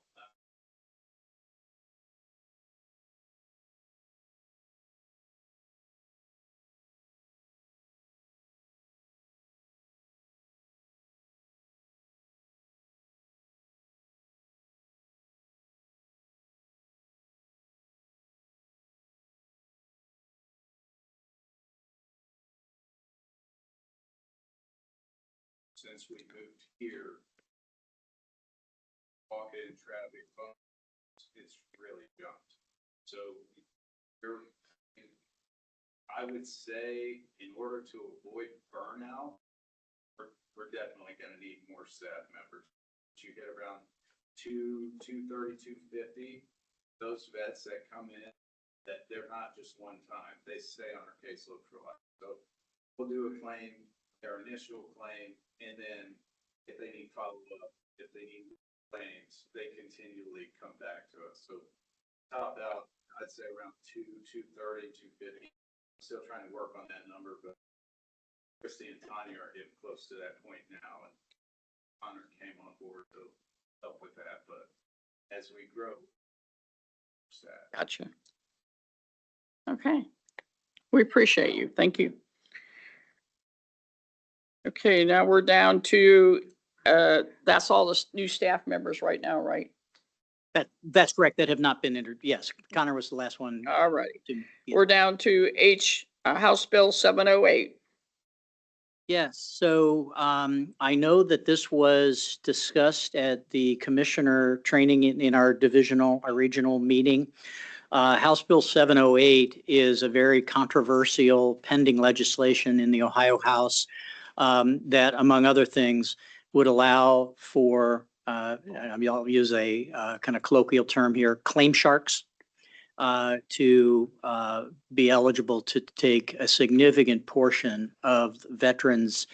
since we moved here, walk-in traffic, it's really jumped. So you're, I would say in order to avoid burnout, we're definitely gonna need more staff members. You get around 230, 250, those vets that come in, that they're not just one time, they stay on our caseload for life. So we'll do a claim, their initial claim, and then if they need follow-up, if they need claims, they continually come back to us. So top out, I'd say around 230, 250. Still trying to work on that number, but Christy and Tanya are getting close to that point now, and Connor came on board to help with that. But as we grow, staff. Gotcha. Okay. We appreciate you. Thank you. Okay, now we're down to, that's all the new staff members right now, right? That's correct. That have not been entered. Yes, Connor was the last one. All right. Yeah. We're down to House Bill 708. Yes, so I know that this was discussed at the commissioner training in our regional meeting. House Bill 708 is a very controversial pending legislation in the Ohio House that, among other things, would allow for, I'll use a kind of colloquial term here, claim sharks to be eligible to take a significant portion of veterans'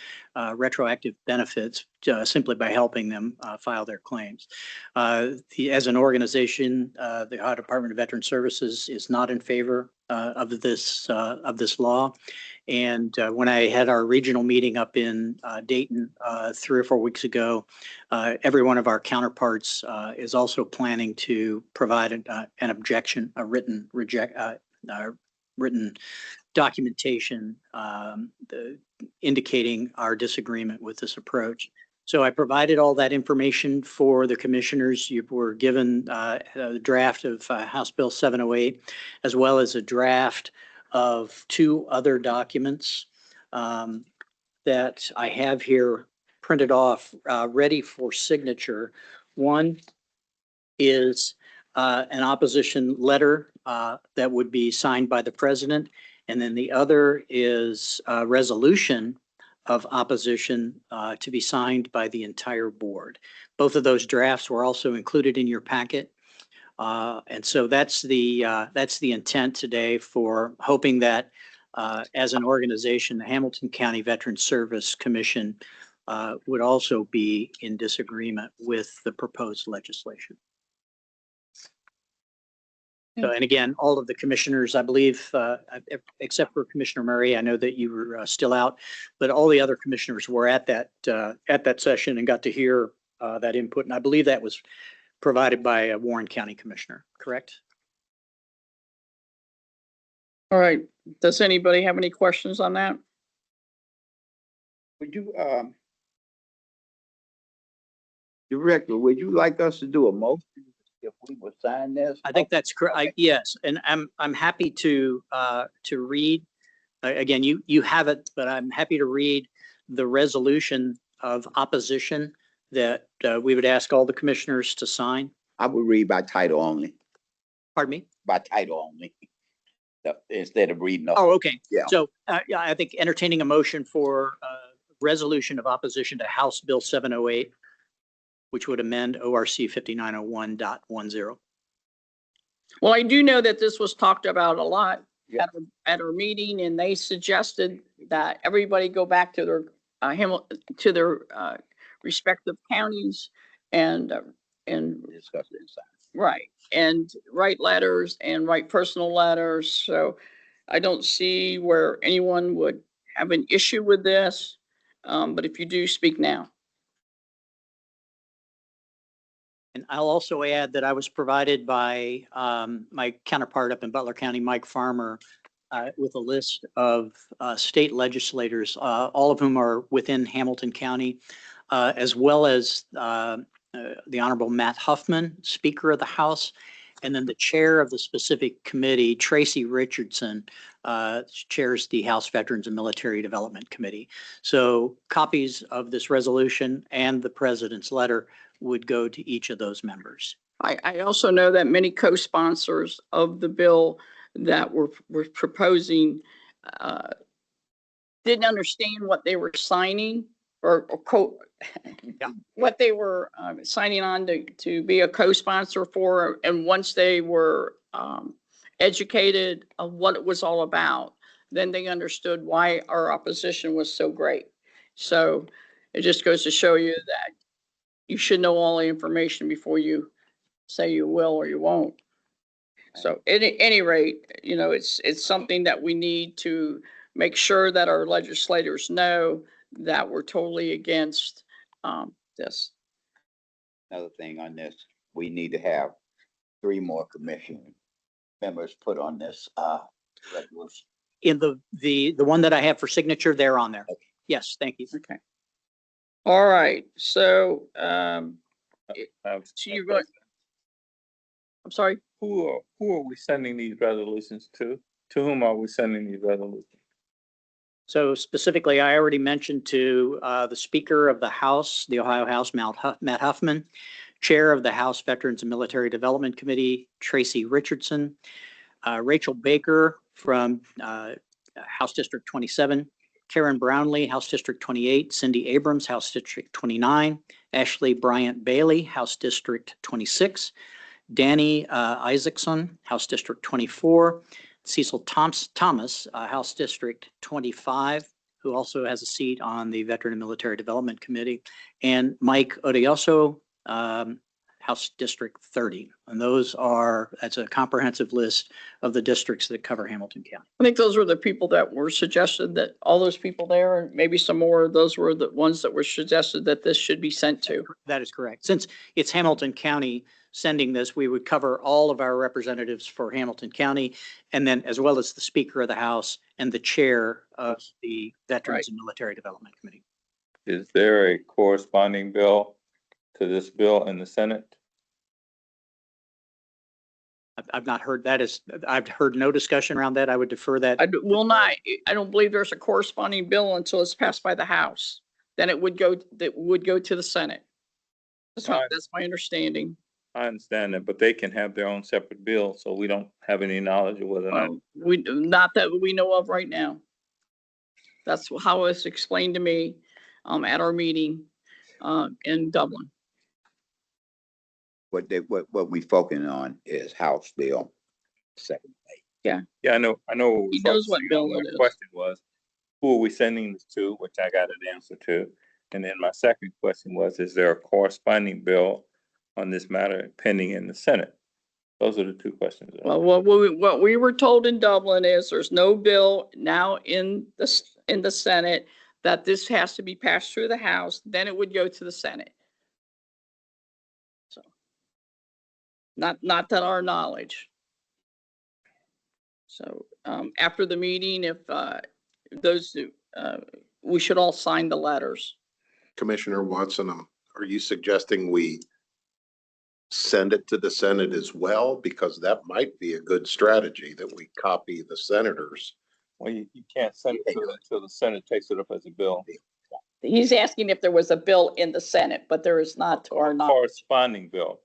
retroactive benefits simply by helping them file their claims. As an organization, the Ohio Department of Veteran Services is not in favor of this law. And when I had our regional meeting up in Dayton 3 or 4 weeks ago, every one of our counterparts is also planning to provide an objection, a written documentation indicating our disagreement with this approach. So I provided all that information for the commissioners. You were given a draft of House Bill 708, as well as a draft of 2 other documents that I have here printed off, ready for signature. One is an opposition letter that would be signed by the president. And then the other is a resolution of opposition to be signed by the entire board. Both of those drafts were also included in your packet. And so that's the intent today, for hoping that as an organization, the Hamilton County Veteran Service Commission would also be in disagreement with the proposed legislation. So, and again, all of the commissioners, I believe, except for Commissioner Murray, I know that you were still out, but all the other commissioners were at that session and got to hear that input. And I believe that was provided by a Warren County Commissioner, correct? All right. Does anybody have any questions on that? Would you, Director, would you like us to do a motion if we would sign this? I think that's correct. Yes, and I'm happy to read. Again, you have it, but I'm happy to read the resolution of opposition that we would ask all the commissioners to sign. I would read by title only, Pardon me? by title only, instead of reading. Oh, okay. Yeah. So yeah, I think entertaining a motion for resolution of opposition to House Bill 708, which would amend ORC 5901.10. Well, I do know that this was talked about a lot Yeah. at our meeting, and they suggested that everybody go back to their, to their, respective counties and, Discuss it inside. right, and write letters and write personal letters. So I don't see where anyone would have an issue with this. But if you do, speak now. And I'll also add that I was provided by my counterpart up in Butler County, Mike Farmer, with a list of state legislators, all of whom are within Hamilton County, as well as the Honorable Matt Huffman, Speaker of the House, and then the chair of the specific committee, Tracy Richardson, chairs the House Veterans and Military Development Committee. So copies of this resolution and the president's letter would go to each of those members. I also know that many co-sponsors of the bill that were proposing didn't understand what they were signing or what they were signing on to be a co-sponsor for. And once they were educated of what it was all about, then they understood why our opposition was so great. So it just goes to show you that you should know all the information before you say you will or you won't. So at any rate, you know, it's something that we need to make sure that our legislators know that we're totally against this. Another thing on this, we need to have 3 more commission members put on this resolution. In the one that I have for signature, they're on there. Yes, thank you. Okay. All right. So, so you're going, I'm sorry. Who are we sending these resolutions to? To whom are we sending these resolutions? So specifically, I already mentioned to the Speaker of the House, the Ohio House, Matt Huffman, Chair of the House Veterans and Military Development Committee, Tracy Richardson, Rachel Baker from House District 27, Karen Brownlee, House District 28, Cindy Abrams, House District 29, Ashley Bryant Bailey, House District 26, Danny Isaacson, House District 24, Cecil Thomas, House District 25, who also has a seat on the Veteran and Military Development Committee, and Mike Odioso, House District 30. And that's a comprehensive list of the districts that cover Hamilton County. I think those were the people that were suggested, that all those people there, and maybe some more, those were the ones that were suggested that this should be sent to. That is correct. Since it's Hamilton County sending this, we would cover all of our representatives for Hamilton County, and then as well as the Speaker of the House and the Chair of the Veterans and Military Development Committee. Is there a corresponding bill to this bill in the Senate? I've not heard that. I've heard no discussion around that. I would defer that. I don't believe there's a corresponding bill until it's passed by the House. Then it would go to the Senate. That's my understanding. I understand that, but they can have their own separate bill, so we don't have any knowledge of whether or not. Not that we know of right now. That's how it's explained to me at our meeting in Dublin. What we focusing on is House Bill 7. Yeah, I know. He knows what bill it is. My question was, who are we sending this to, which I got an answer to. And then my second question was, is there a corresponding bill on this matter pending in the Senate? Those are the two questions. Well, what we were told in Dublin is there's no bill now in the Senate, that this has to be passed through the House, then it would go to the Senate. So, not that our knowledge. So after the meeting, if we should all sign the letters. Commissioner Watson, are you suggesting we send it to the Senate as well? Because that might be a good strategy, that we copy the senators. Well, you can't send it until the Senate takes it up as a bill. He's asking if there was a bill in the Senate, but there is not to our knowledge. Corresponding bill.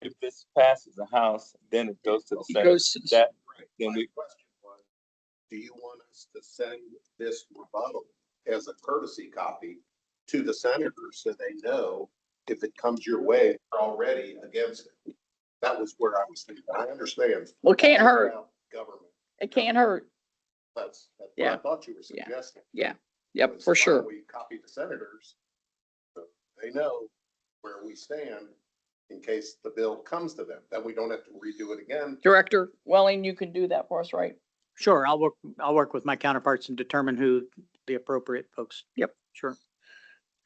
If this passes the House, then it goes to the Senate. Then my question was, do you want us to send this rebuttal as a courtesy copy to the senators so they know if it comes your way, they're already against it? That was where I was thinking. I understand. Well, it can't hurt. Government. It can't hurt. That's what I Yeah. thought you were Yeah. suggesting. Yeah. Yep, Was for why sure. We copy the senators. So they know where we stand in case the bill comes to them. Then we don't have to redo it again. Director Welling, you can do that for us, right? Sure, I'll work with my counterparts and determine who the appropriate folks. Yep. Sure.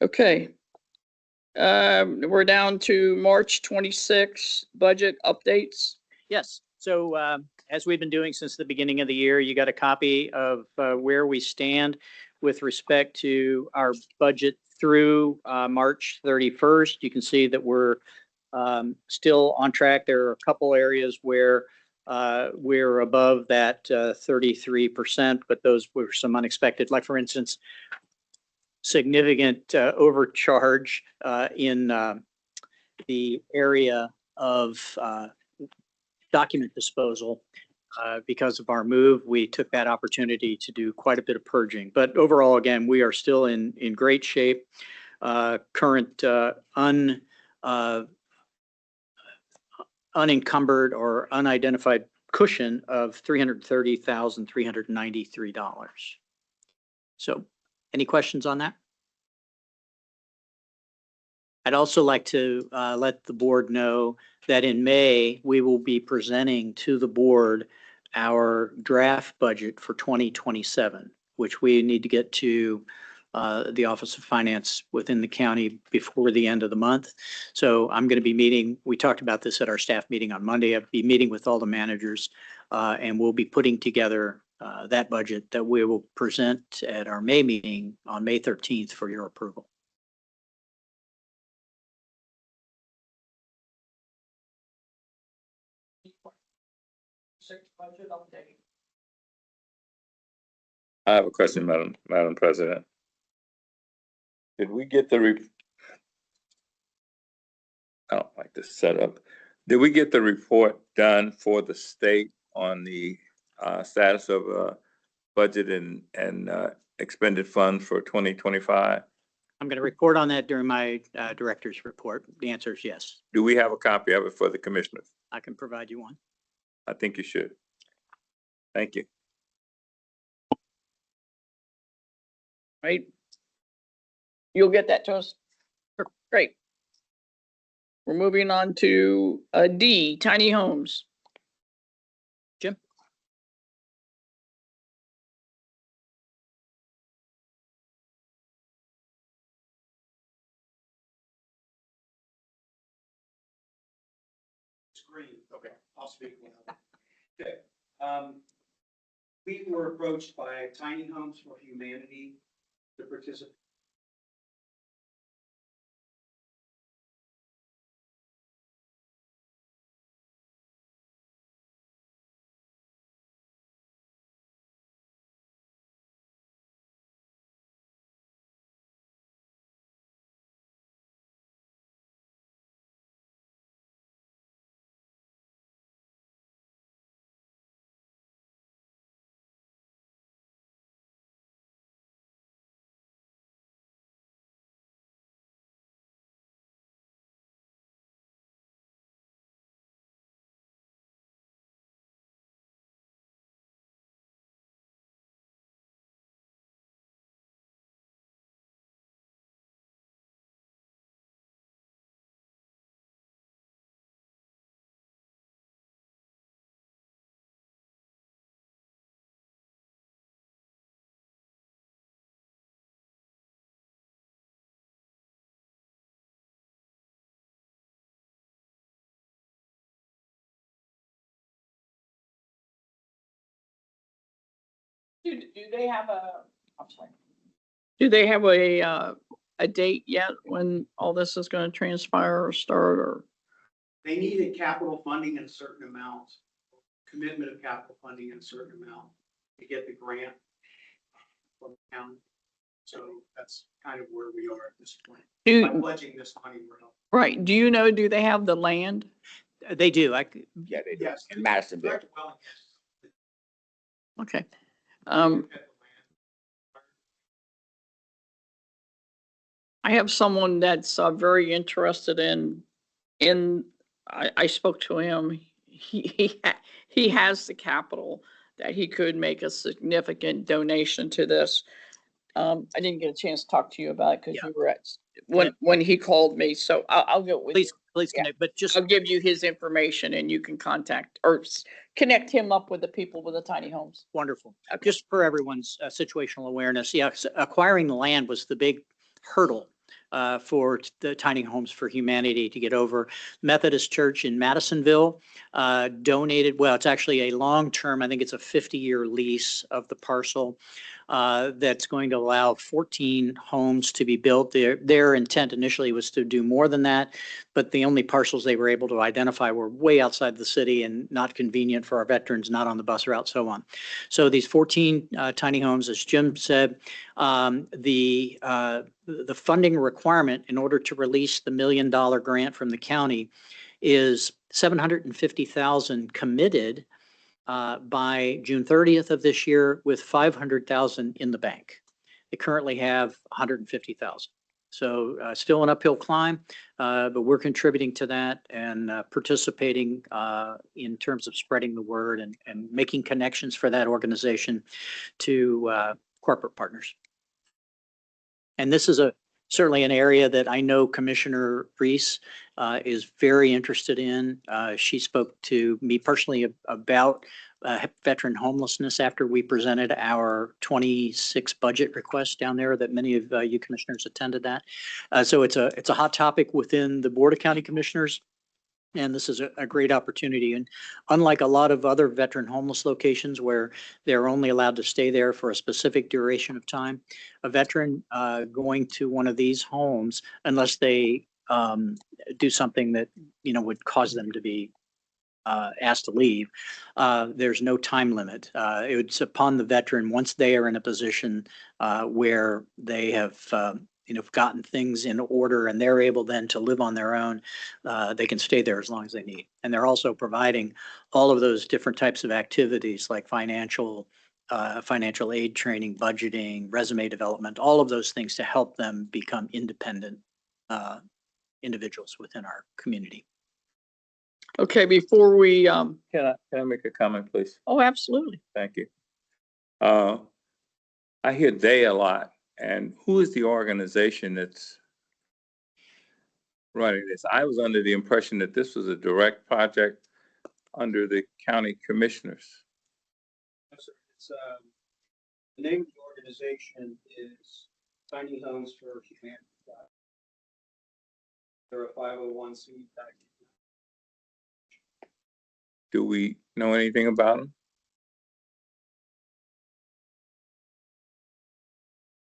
Okay. We're down to March 26 budget updates. Yes. So as we've been doing since the beginning of the year, you got a copy of where we stand with respect to our budget through March 31st. You can see that we're still on track. There are a couple areas where we're above that 33%, but those were some unexpected, like for instance, significant overcharge in the area of document disposal. Because of our move, we took that opportunity to do quite a bit of purging. But overall, again, we are still in great shape. Current unencumbered or unidentified cushion of $330,393. So any questions on that? I'd also like to let the board know that in May, we will be presenting to the board our draft budget for 2027, which we need to get to the Office of Finance within the county before the end of the month. So I'm going to be meeting, we talked about this at our staff meeting on Monday. I'll be meeting with all the managers and we'll be putting together that budget that we will present at our May meeting on May 13th for your approval. Budget update. I have a question, Madam President. Did we get the I don't like this setup. Did we get the report done for the state on the status of budget and expended funds for 2025? I'm going to report on that during my director's report. The answer is yes. Do we have a copy of it for the commissioners? I can provide you one. I think you should. Thank you. Right? You'll get that to us? Great. We're moving on to D, tiny homes. Jim? Screen, okay, I'll speak now. Okay, we were approached by Tiny Homes for Humanity to participate. Do they have I'm sorry. Do they have a date yet when all this is going to transpire or start or? They needed capital funding in a certain amount, commitment of capital funding in a certain amount to get the grant from the county. So that's kind of where we are at this point. By pledging this money, we're helping. Right. Do you know, do they have the land? They do. Yeah, they do. Yes. In Madisonville. Director Welling has Okay. I have someone that's very interested in I spoke to him. He has the capital that he could make a significant donation to this. I didn't get a chance to talk to you about it because Yeah. you were at, when he called me, so I'll go with you. Please Yeah. connect, but just I'll give you his information and you can contact or connect him up with the people with the tiny homes. wonderful. Okay. Just for everyone's situational awareness, yeah, acquiring the land was the big hurdle for the Tiny Homes for Humanity to get over. Methodist Church in Madisonville donated, well, it's actually a long-term, I think it's a 50-year lease of the parcel that's going to allow 14 homes to be built. Their intent initially was to do more than that, but the only parcels they were able to identify were way outside the city and not convenient for our veterans, not on the bus route, so on. So these 14 tiny homes, as Jim said, the funding requirement in order to release the $1 million grant from the county is $750,000 committed by June 30th of this year, with 500,000 in the bank. They currently have 150,000. So still an uphill climb, but we're contributing to that and participating in terms of spreading the word and making connections for that organization to corporate partners. And this is certainly an area that I know Commissioner Reese is very interested in. She spoke to me personally about veteran homelessness after we presented our 26 budget request down there that many of you commissioners attended that. So it's a hot topic within the Board of County Commissioners. And this is a great opportunity. And unlike a lot of other veteran homeless locations where they're only allowed to stay there for a specific duration of time, a veteran going to one of these homes, unless they do something that, would cause them to be asked to leave, there's no time limit. It's upon the veteran, once they are in a position where they have gotten things in order and they're able then to live on their own, they can stay there as long as they need. And they're also providing all of those different types of activities like financial aid training, budgeting, resume development, all of those things to help them become independent individuals within our community. Okay, before we, Can I make a comment, please? oh, absolutely. Thank you. I hear they a lot, and who is the organization that's running this? I was under the impression that this was a direct project under the county commissioners. It's, the name of the organization is Tiny Homes for Humanity. They're a 501c. Do we know anything about them?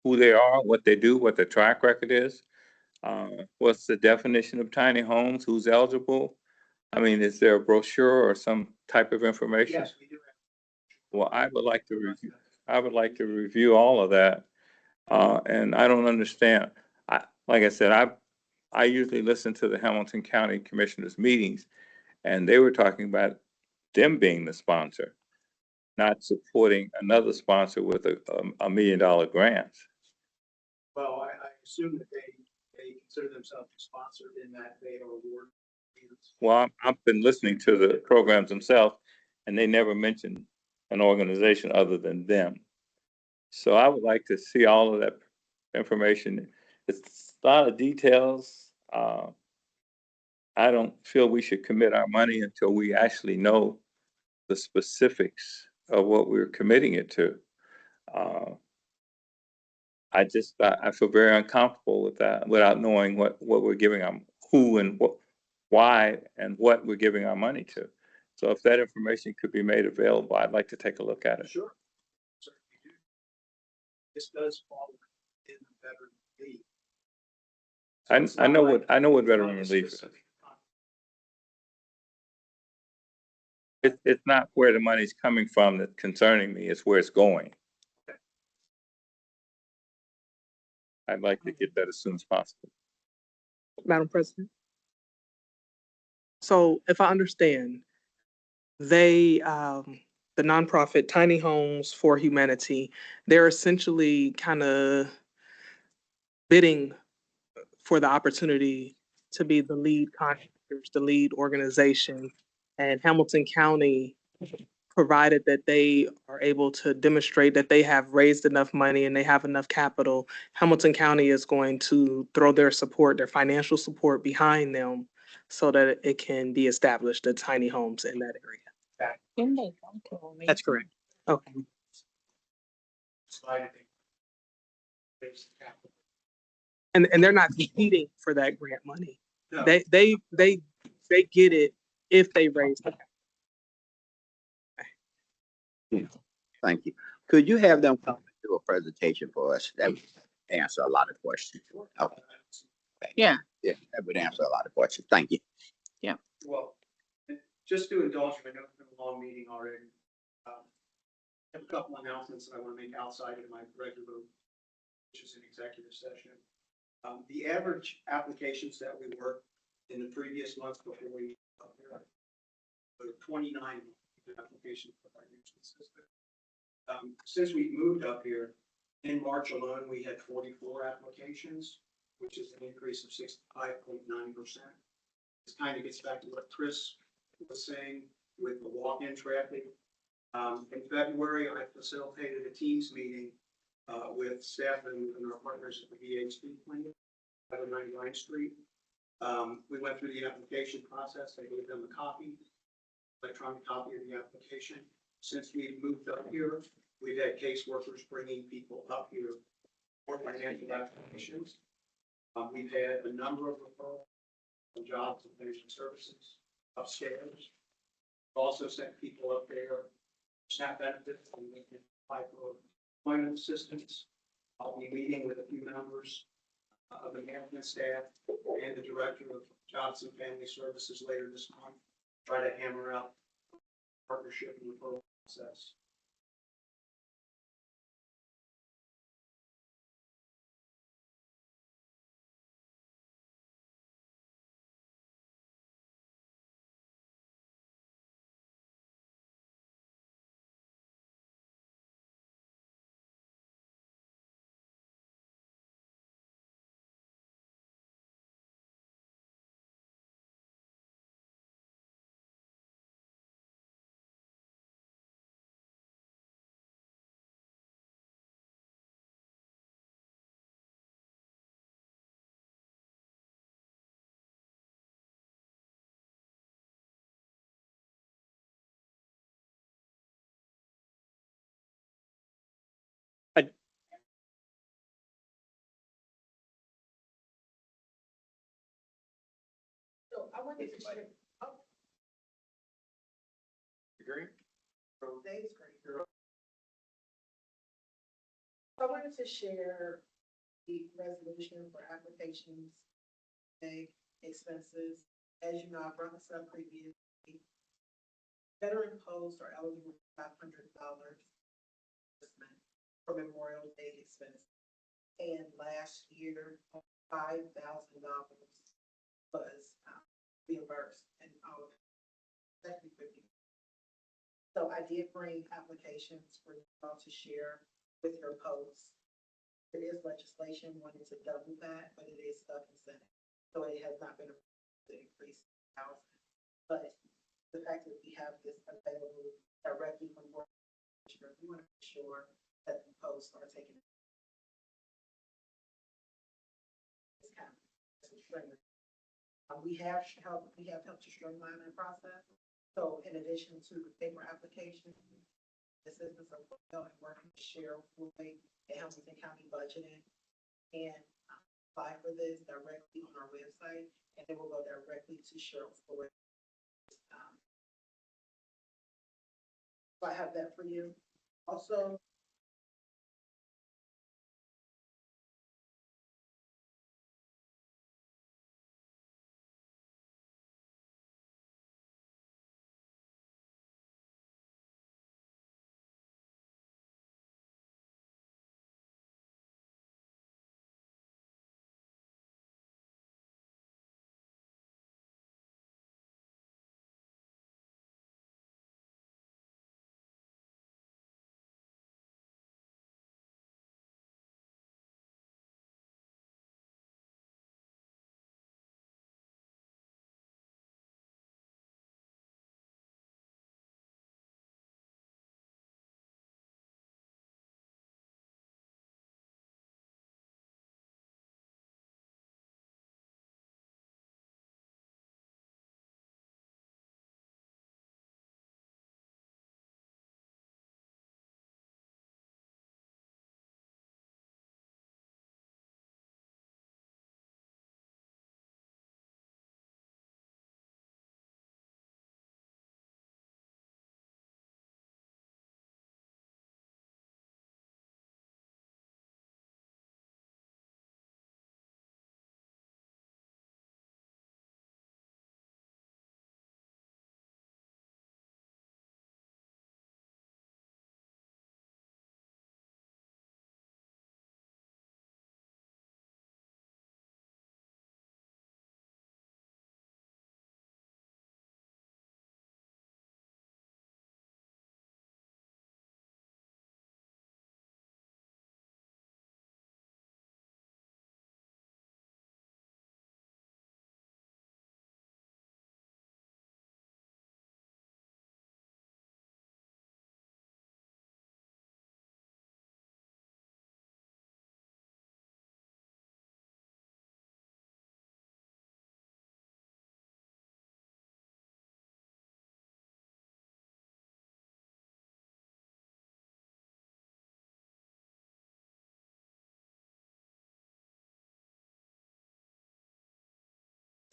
Who they are, what they do, what their track record is? What's the definition of tiny homes? Who's eligible? I mean, is there a brochure or some type of information? Yes, we do have. Well, I would like to review. I would like to review all of that, and I don't understand. Like I said, I usually listen to the Hamilton County Commissioners meetings, and they were talking about them being the sponsor, not supporting another sponsor with a $1 million grant. Well, I assume that they consider themselves sponsored in that they are award. Well, I've been listening to the programs themselves, and they never mentioned an organization other than them. So I would like to see all of that information. It's a lot of details. I don't feel we should commit our money until we actually know the specifics of what we're committing it to. I feel very uncomfortable with that without knowing what we're giving them, who and what, why and what we're giving our money to. So if that information could be made available, I'd like to take a look at it. Sure. Certainly do. This does fall in the veteran league. So I know what veteran relief is. It's not where the money's coming from that's concerning me, it's where it's going. I'd like to get that as soon as possible. Madam President. So if I understand, they, the nonprofit Tiny Homes for Humanity, they're essentially kind of bidding for the opportunity to be the lead contractor directors, the lead organization, and Hamilton County, provided that they are able to demonstrate that they have raised enough money and they have enough capital, Hamilton County is going to throw their support, their financial support behind them so that it can be established, the tiny homes in that area. Didn't they come to a meeting? That's correct. Okay. And they're not competing for that grant money. No. They get it if they raise the Thank you. Could you have them come and do a presentation for us? That would answer a lot of questions. Okay. Yeah. Yeah, that would answer a lot of questions. Thank you. Well, just to indulge me, I know it's been a long meeting already. I have a couple announcements that I want to make outside of my regular, which is an executive session. The average applications that we worked in the previous months before we, were 29 applications for financial assistance. Since we moved up here, in March alone, we had 44 applications, which is an increase of 65.9%. This kind of gets back to what Chris was saying with the walk-in traffic. In February, I facilitated a Teams meeting with staff and our partners at the VHB plant at 99th Street. We went through the application process. I gave them a copy, electronic copy of the application. Since we've moved up here, we've had caseworkers bringing people up here for financial applications. We've had a number of referrals from jobs and financial services upstairs. We've also sent people up there, SNAP benefits, and we can apply for employment assistance. I'll be meeting with a few members of the management staff and the director of Jobs and Family Services later this month, try to hammer out partnership and referral process. So I wanted to share. Agree? Today's great. I wanted to share the resolution for applications, pay expenses. As you know, I brought this up previously. Veteran posts are eligible for $500 for Memorial Day expenses. And last year, $5,000 was reimbursed and all of it. So I did bring applications for you all to share with your posts. It is legislation wanting to double that, but it is stuck in Senate. So it has not been approved to increase housing. But the fact that we have this available directly from board, we want to make sure that the posts are taken. We have helped to streamline the process. So in addition to the paper application, assistance of and working with Cheryl Floyd at Hamilton County Budgeting, and apply for this directly on our website, and it will go directly to Cheryl Floyd. So I have that for you. Also,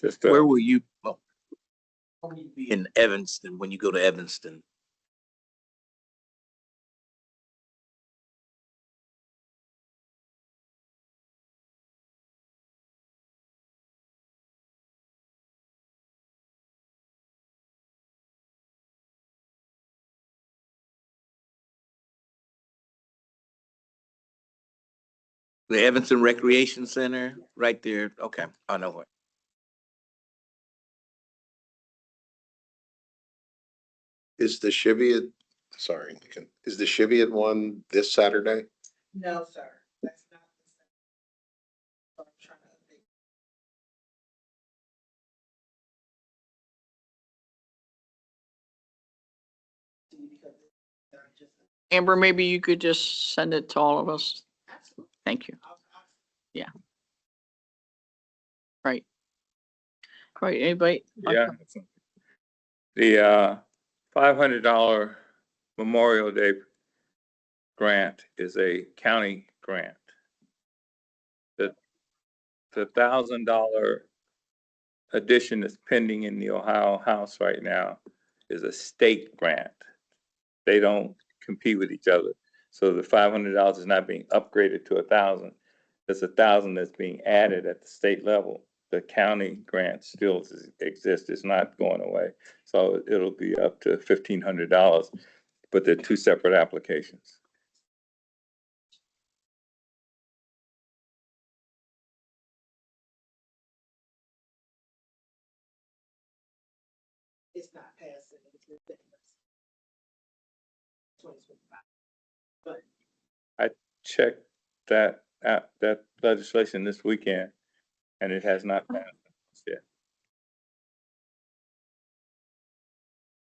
Just, Where will you, well, where will you be in Evanston when you go to Evanston? The Evanston Recreation Center, right there. Okay, I know what. Is the Cheviot, sorry, is the Cheviot one this Saturday? No, sir, that's not the same. So I'm trying to update. Because they're just. Amber, maybe you could just send it to all of us. Absolutely. Thank you. I'll- Right. Right, anybody? yeah. The $500 Memorial Day grant is a county grant. The $1,000 addition that's pending in the Ohio House right now is a state grant. They don't compete with each other. So the $500 is not being upgraded to 1,000. There's 1,000 that's being added at the state level. The county grant still exists. It's not going away. So it'll be up to $1,500, but they're two separate applications. It's not passing. It's ridiculous. 2025. I checked that legislation this weekend, and it has not passed yet.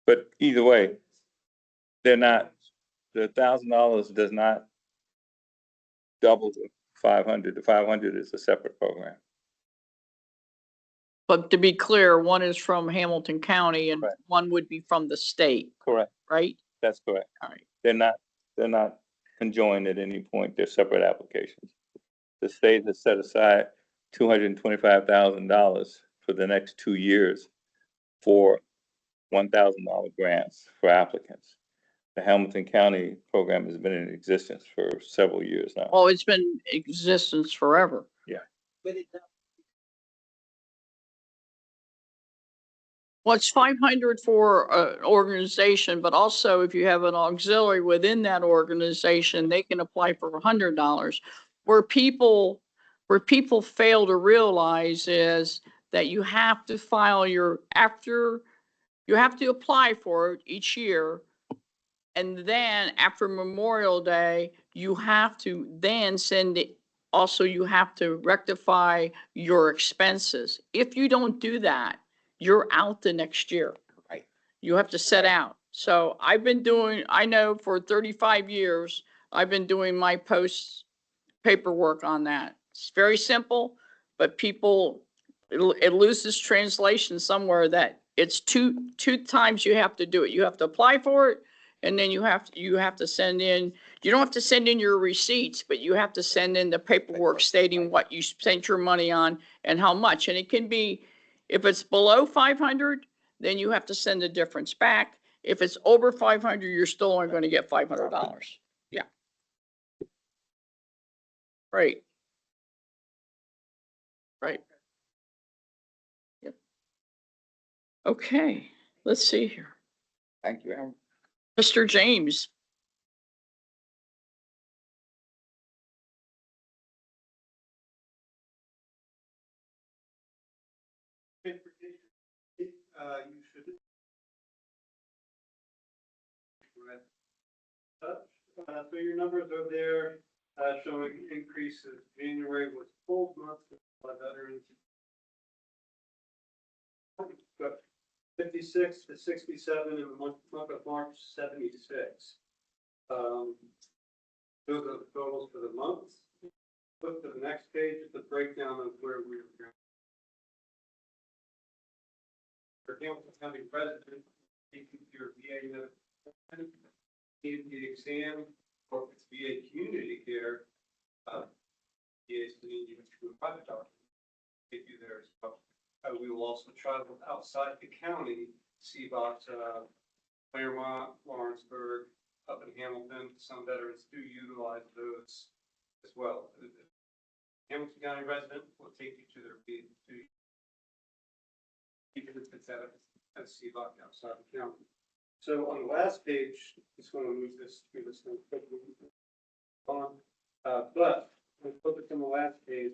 But either way, they're not. The $1,000 does not double the 500. The 500 is a separate program. But to be clear, one is from Hamilton County and Right. one would be from the state, Correct. right? That's correct. All right. They're not conjoined at any point. They're separate applications. The state has set aside $225,000 for the next 2 years for $1,000 grants for applicants. The Hamilton County program has been in existence for several years now. Oh, it's been in existence forever. But it does. Well, it's 500 for an organization, but also if you have an auxiliary within that organization, they can apply for $100. Where people fail to realize is that you have to file you have to apply for it each year. And then after Memorial Day, you have to then send it, also you have to rectify your expenses. If you don't do that, you're out the next year. Right. You have to set out. So I know for 35 years, I've been doing my post paperwork on that. It's very simple, but it loses translation somewhere that it's two times you have to do it. You have to apply for it, and then you have to send in, you don't have to send in your receipts, but you have to send in the paperwork stating what you spent your money on and how much. And it can be, if it's below 500, then you have to send the difference back. If it's over 500, you're still only going to get $500. Yeah. Right. Right. Yep. Okay, let's see here. Thank you, Aaron. Mr. James. You should. So your numbers are there, showing increases. January was full month for veterans. But 56 to 67 in the month of March, 76. Those are the totals for the months. Look to the next page, is the breakdown of where we are going. For Hamilton County President, you can do your VA medicine, the exam, or if it's VA community care, VA is the need you to a private doctor. They do there as well. We will also travel outside the county, see about, Claremont, Lawrenceburg, up in Hamilton. Some veterans do utilize those as well. Hamilton County resident will take you to their feet, even if it's at a CBOC outside the county. So on the last page, just want to move this through this thing quickly. But when we focus on the last page,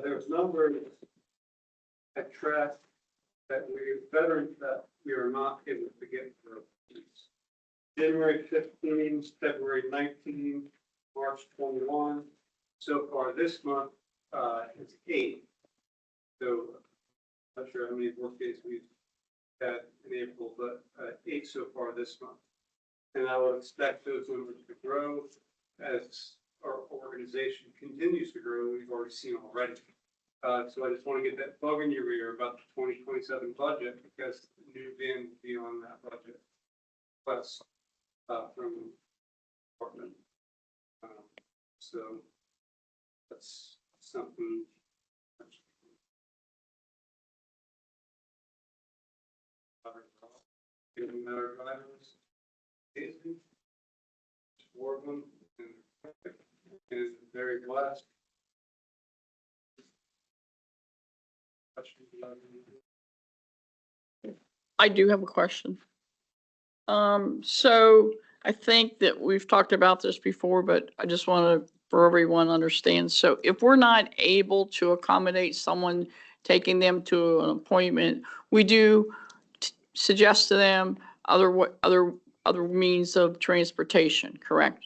there's numbers that track that veterans that we are not able to get through. January 15, February 19, March 21. So far this month, it's 8. So I'm not sure how many work days we've had in April, but 8 so far this month. And I would expect those numbers to grow as our organization continues to grow. We've already seen already. So I just want to get that bug in your ear about the 2027 budget, because the new van will be on that budget. Plus, from the department. So that's something. Getting better drivers. Four of them, and is very blessed. I do have a question. So I think that we've talked about this before, but I just want to, for everyone to understand. So if we're not able to accommodate someone taking them to an appointment, we do suggest to them other means of transportation, correct?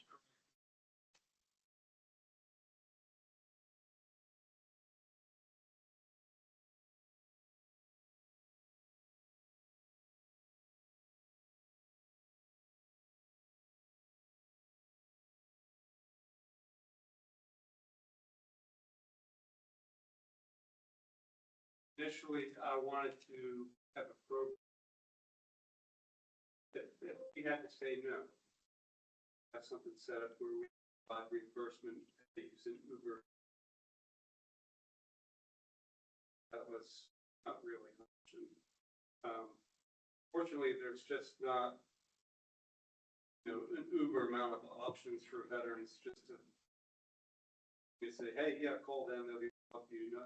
Initially, I wanted to have a program that we had to say no. Have something set up where we provide reimbursement using Uber. That was not really an option. Fortunately, there's just not, an Uber amount of options for veterans just to say, hey, yeah, call them, they'll be help you.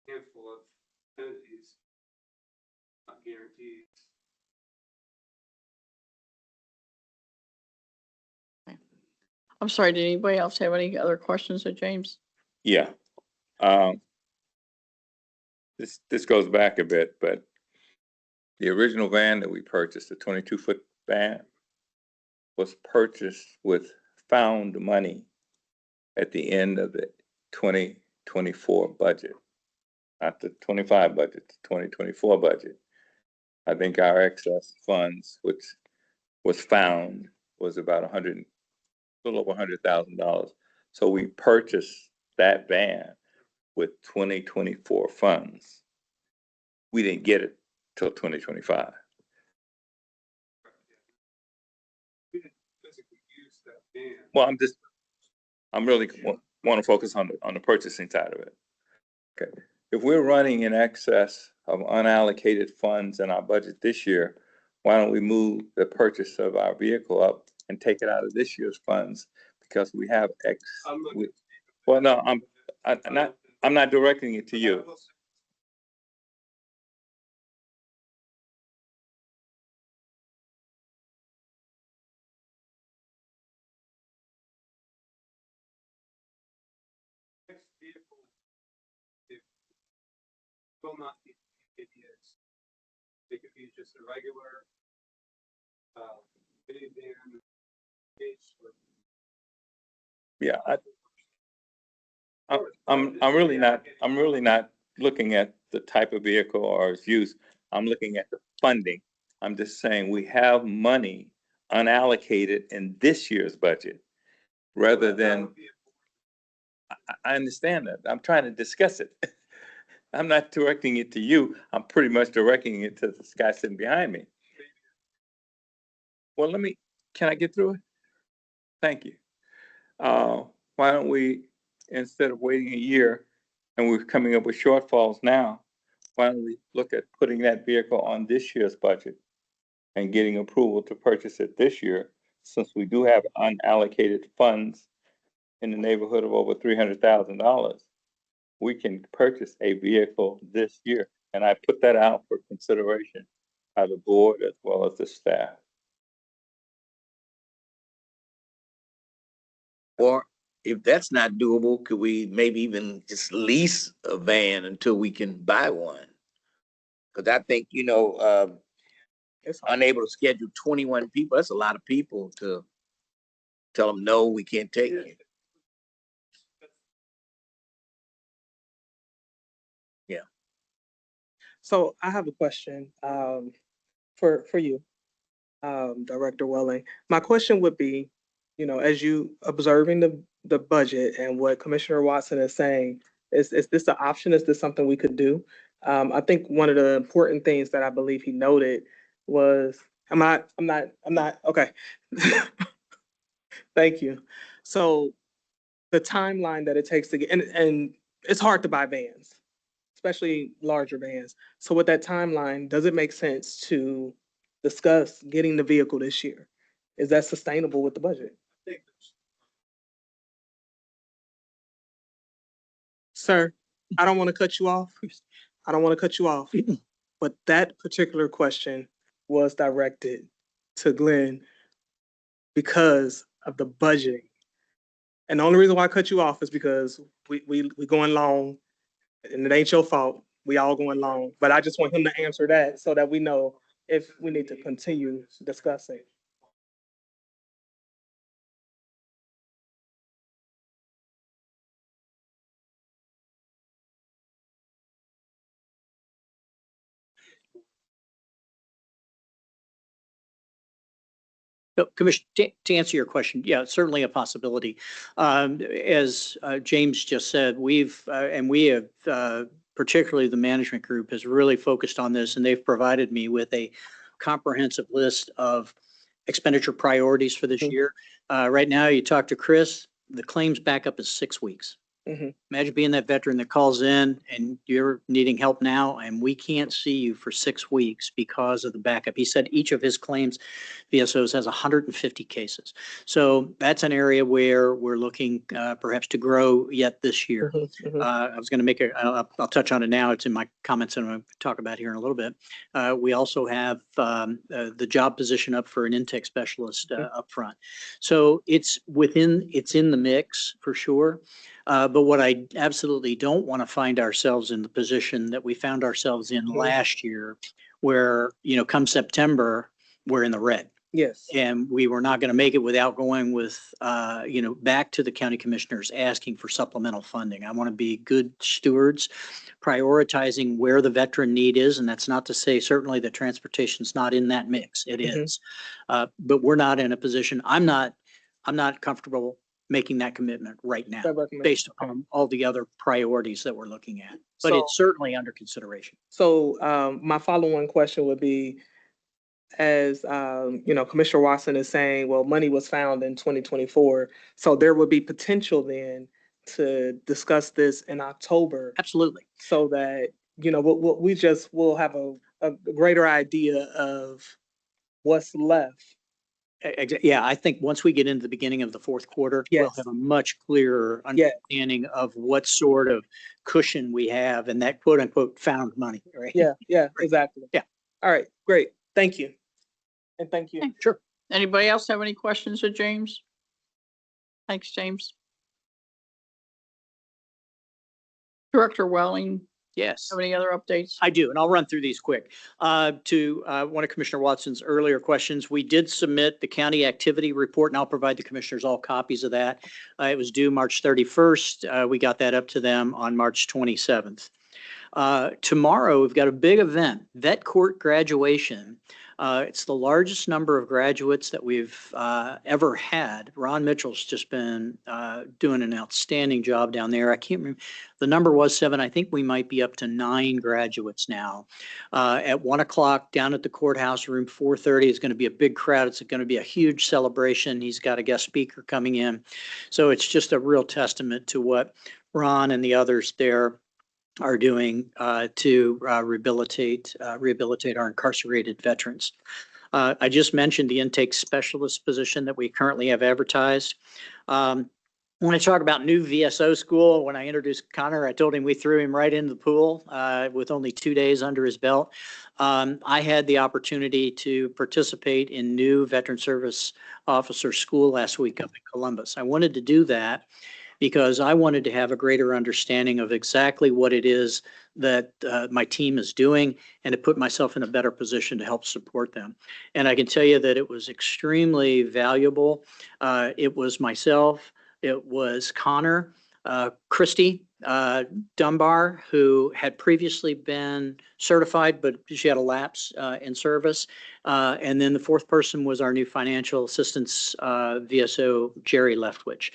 Handful of entities, not guaranteed. I'm sorry, did anybody else have any other questions of James? Yeah. This goes back a bit, but the original van that we purchased, the 22-foot van, was purchased with found money at the end of the 2024 budget, not the 25 budget, the 2024 budget. I think our excess funds, which was found, was about a little over $100,000. So we purchased that van with 2024 funds. We didn't get it till 2025. We didn't physically use that van. Well, I'm really want to focus on the purchasing side of it. Okay. If we're running in excess of unallocated funds in our budget this year, why don't we move the purchase of our vehicle up and take it out of this year's funds, because we have well, no, I'm not directing it to you. Next vehicle, it will not be ABS. It could be just a regular minivan. Yeah, I'm really not looking at the type of vehicle or its use. I'm looking at the funding. I'm just saying we have money unallocated in this year's budget, rather than. I understand that. I'm trying to discuss it. I'm not directing it to you. I'm pretty much directing it to this guy sitting behind me. Well, can I get through it? Thank you. Why don't we instead of waiting a year and we're coming up with shortfalls now, why don't we look at putting that vehicle on this year's budget and getting approval to purchase it this year, since we do have unallocated funds in the neighborhood of over $300,000. We can purchase a vehicle this year. And I put that out for consideration by the board as well as the staff. Or if that's not doable, could we maybe even just lease a van until we can buy one? Cause I think, It's unable to schedule 21 people, that's a lot of people to tell them, no, we can't take you. So I have a question for you, Director Welling. My question would be, as you observing the budget and what Commissioner Watson is saying, is this an option? Is this something we could do? I think one of the important things that I believe he noted was, I'm not, okay. Thank you. So the timeline that it takes to get, and it's hard to buy vans, especially larger vans. So with that timeline, does it make sense to discuss getting the vehicle this year? Is that sustainable with the budget? Sir, I don't want to cut you off. I don't want to cut you off. But that particular question was directed to Glenn because of the budgeting. And the only reason why I cut you off is because we going long, and it ain't your fault. We all going long. But I just want him to answer that so that we know if we need to continue discussing. No, Commissioner, to answer your question, yeah, it's certainly a possibility. As James just said, we have, particularly the management group, has really focused on this, and they've provided me with a comprehensive list of expenditure priorities for this year. Right now, you talk to Chris, the claims backup is 6 weeks. Imagine being that veteran that calls in and you're needing help now, and we can't see you for 6 weeks because of the backup. He said each of his claims VSOs has 150 cases. So that's an area where we're looking perhaps to grow yet this year. I was going to make I'll touch on it now. It's in my comments and I'm going to talk about here in a little bit. We also have the job position up for an intake specialist up front. So it's in the mix for sure. But what I absolutely don't want to find ourselves in the position that we found ourselves in last year, where, come September, we're in the red. Yes. And we were not going to make it without going with, back to the county commissioners asking for supplemental funding. I want to be good stewards, prioritizing where the veteran need is. And that's not to say certainly that transportation's not in that mix. It is. But we're not in a position, I'm not comfortable making that commitment right now based upon all the other priorities that we're looking at. But it's certainly under consideration. So my follow-on question would be, as Commissioner Watson is saying, well, money was found in 2024. So there would be potential then to discuss this in October. Absolutely. So that, we'll have a greater idea of what's left. Yeah, I think once we get into the beginning of the fourth quarter, we'll have a much clearer understanding of what sort of cushion we have and that quote unquote found money, right? Yeah, exactly. Yeah. All right, great. Thank you. And thank you. Sure. Anybody else have any questions of James? Thanks, James. Director Welling, Yes. have any other updates? I do, and I'll run through these quick. To one of Commissioner Watson's earlier questions, we did submit the county activity report, and I'll provide the commissioners all copies of that. It was due March 31st. We got that up to them on March 27th. Tomorrow, we've got a big event, vet court graduation. It's the largest number of graduates that we've ever had. Ron Mitchell's just been doing an outstanding job down there. I can't remember, the number was 7. I think we might be up to 9 graduates now. At 1 o'clock down at the courthouse, room 430 is going to be a big crowd. It's going to be a huge celebration. He's got a guest speaker coming in. So it's just a real testament to what Ron and the others there are doing to rehabilitate our incarcerated veterans. I just mentioned the intake specialist position that we currently have advertised. When I talk about new VSO school, when I introduced Connor, I told him we threw him right into the pool with only 2 days under his belt. I had the opportunity to participate in new veteran service officer school last week up in Columbus. I wanted to do that because I wanted to have a greater understanding of exactly what it is that my team is doing and to put myself in a better position to help support them. And I can tell you that it was extremely valuable. It was myself, it was Connor, Christy Dunbar, who had previously been certified, but she had a lapse in service. And then the 4th person was our new financial assistance VSO, Jerry Leftwich.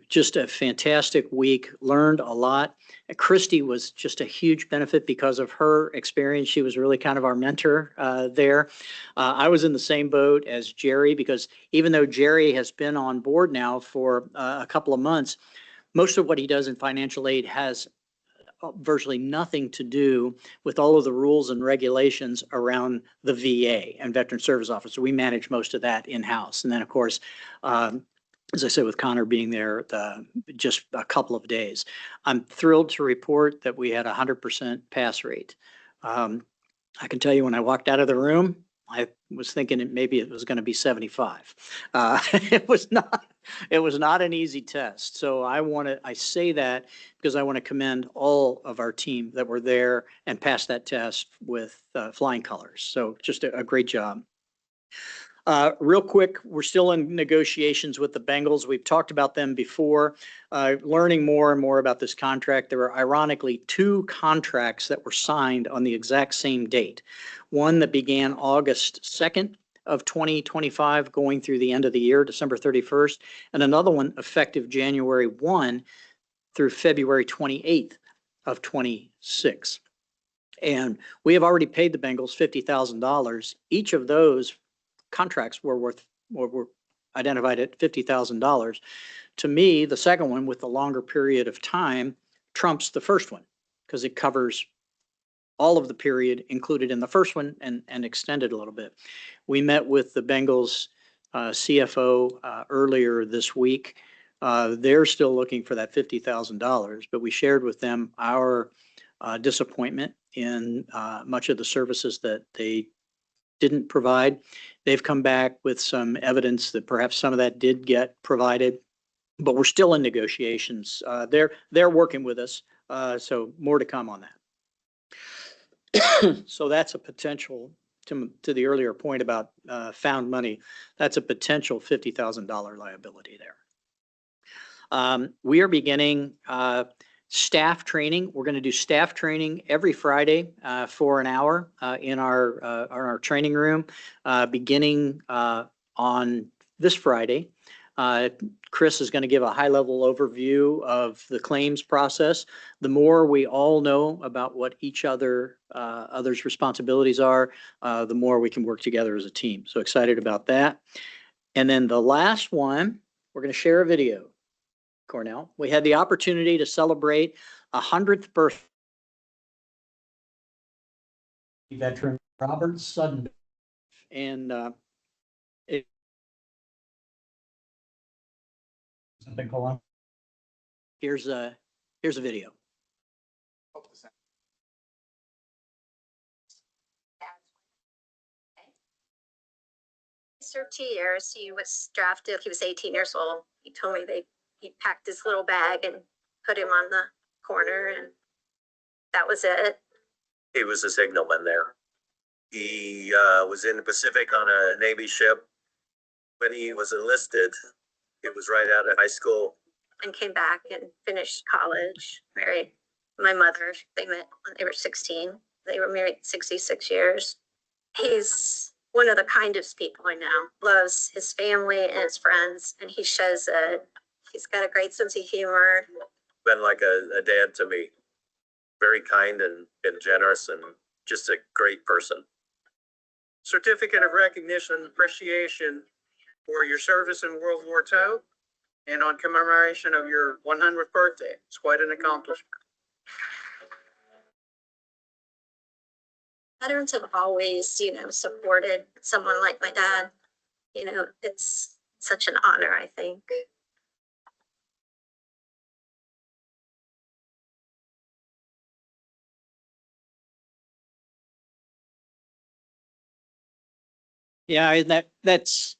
Just a fantastic week, learned a lot. Christy was just a huge benefit because of her experience. She was really kind of our mentor there. I was in the same boat as Jerry because even though Jerry has been on board now for a couple of months, most of what he does in financial aid has virtually nothing to do with all of the rules and regulations around the VA and Veteran Service Officer. We manage most of that in-house. And then, of course, as I said, with Connor being there just a couple of days, I'm thrilled to report that we had a 100% pass rate. I can tell you when I walked out of the room, I was thinking maybe it was going to be 75. It was not an easy test. So I say that because I want to commend all of our team that were there and passed that test with flying colors. So just a great job. Real quick, we're still in negotiations with the Bengals. We've talked about them before, learning more and more about this contract. There were ironically 2 contracts that were signed on the exact same date. One that began August 2nd of 2025 going through the end of the year, December 31st, and another one effective January 1 through February 28th of 26. And we have already paid the Bengals $50,000. Each of those contracts were identified at $50,000. To me, the second one with the longer period of time trumps the first one because it covers all of the period included in the first one and extended a little bit. We met with the Bengals CFO earlier this week. They're still looking for that $50,000, but we shared with them our disappointment in much of the services that they didn't provide. They've come back with some evidence that perhaps some of that did get provided, but we're still in negotiations. They're working with us, so more to come on that. So that's a potential, to the earlier point about found money, that's a potential $50,000 liability there. We are beginning staff training. We're going to do staff training every Friday for an hour in our training room, beginning on this Friday. Chris is going to give a high-level overview of the claims process. The more we all know about what each other's responsibilities are, the more we can work together as a team. So excited about that. And then the last one, we're going to share a video. Cornell, we had the opportunity to celebrate 100th birthday veteran Robert Sudden, and something called. Here's a video. Served 2 years. He was drafted. He was 18 years old. He told me he packed his little bag and put him on the corner, and that was it. He was a signalman there. He was in the Pacific on a Navy ship. When he was enlisted, he was right out of high school. And came back and finished college, married my mother. They met when they were 16. They were married 66 years. he's one of the kindest people I know, loves his family and his friends, and he shows it. He's got a great sense of humor. Been like a dad to me. Very kind and generous and just a great person. Certificate of recognition and appreciation for your service in World War II and on commemoration of your 100th birthday. It's quite an accomplishment. Veterans have always, supported someone like my dad. It's such an honor, I think. Yeah, that's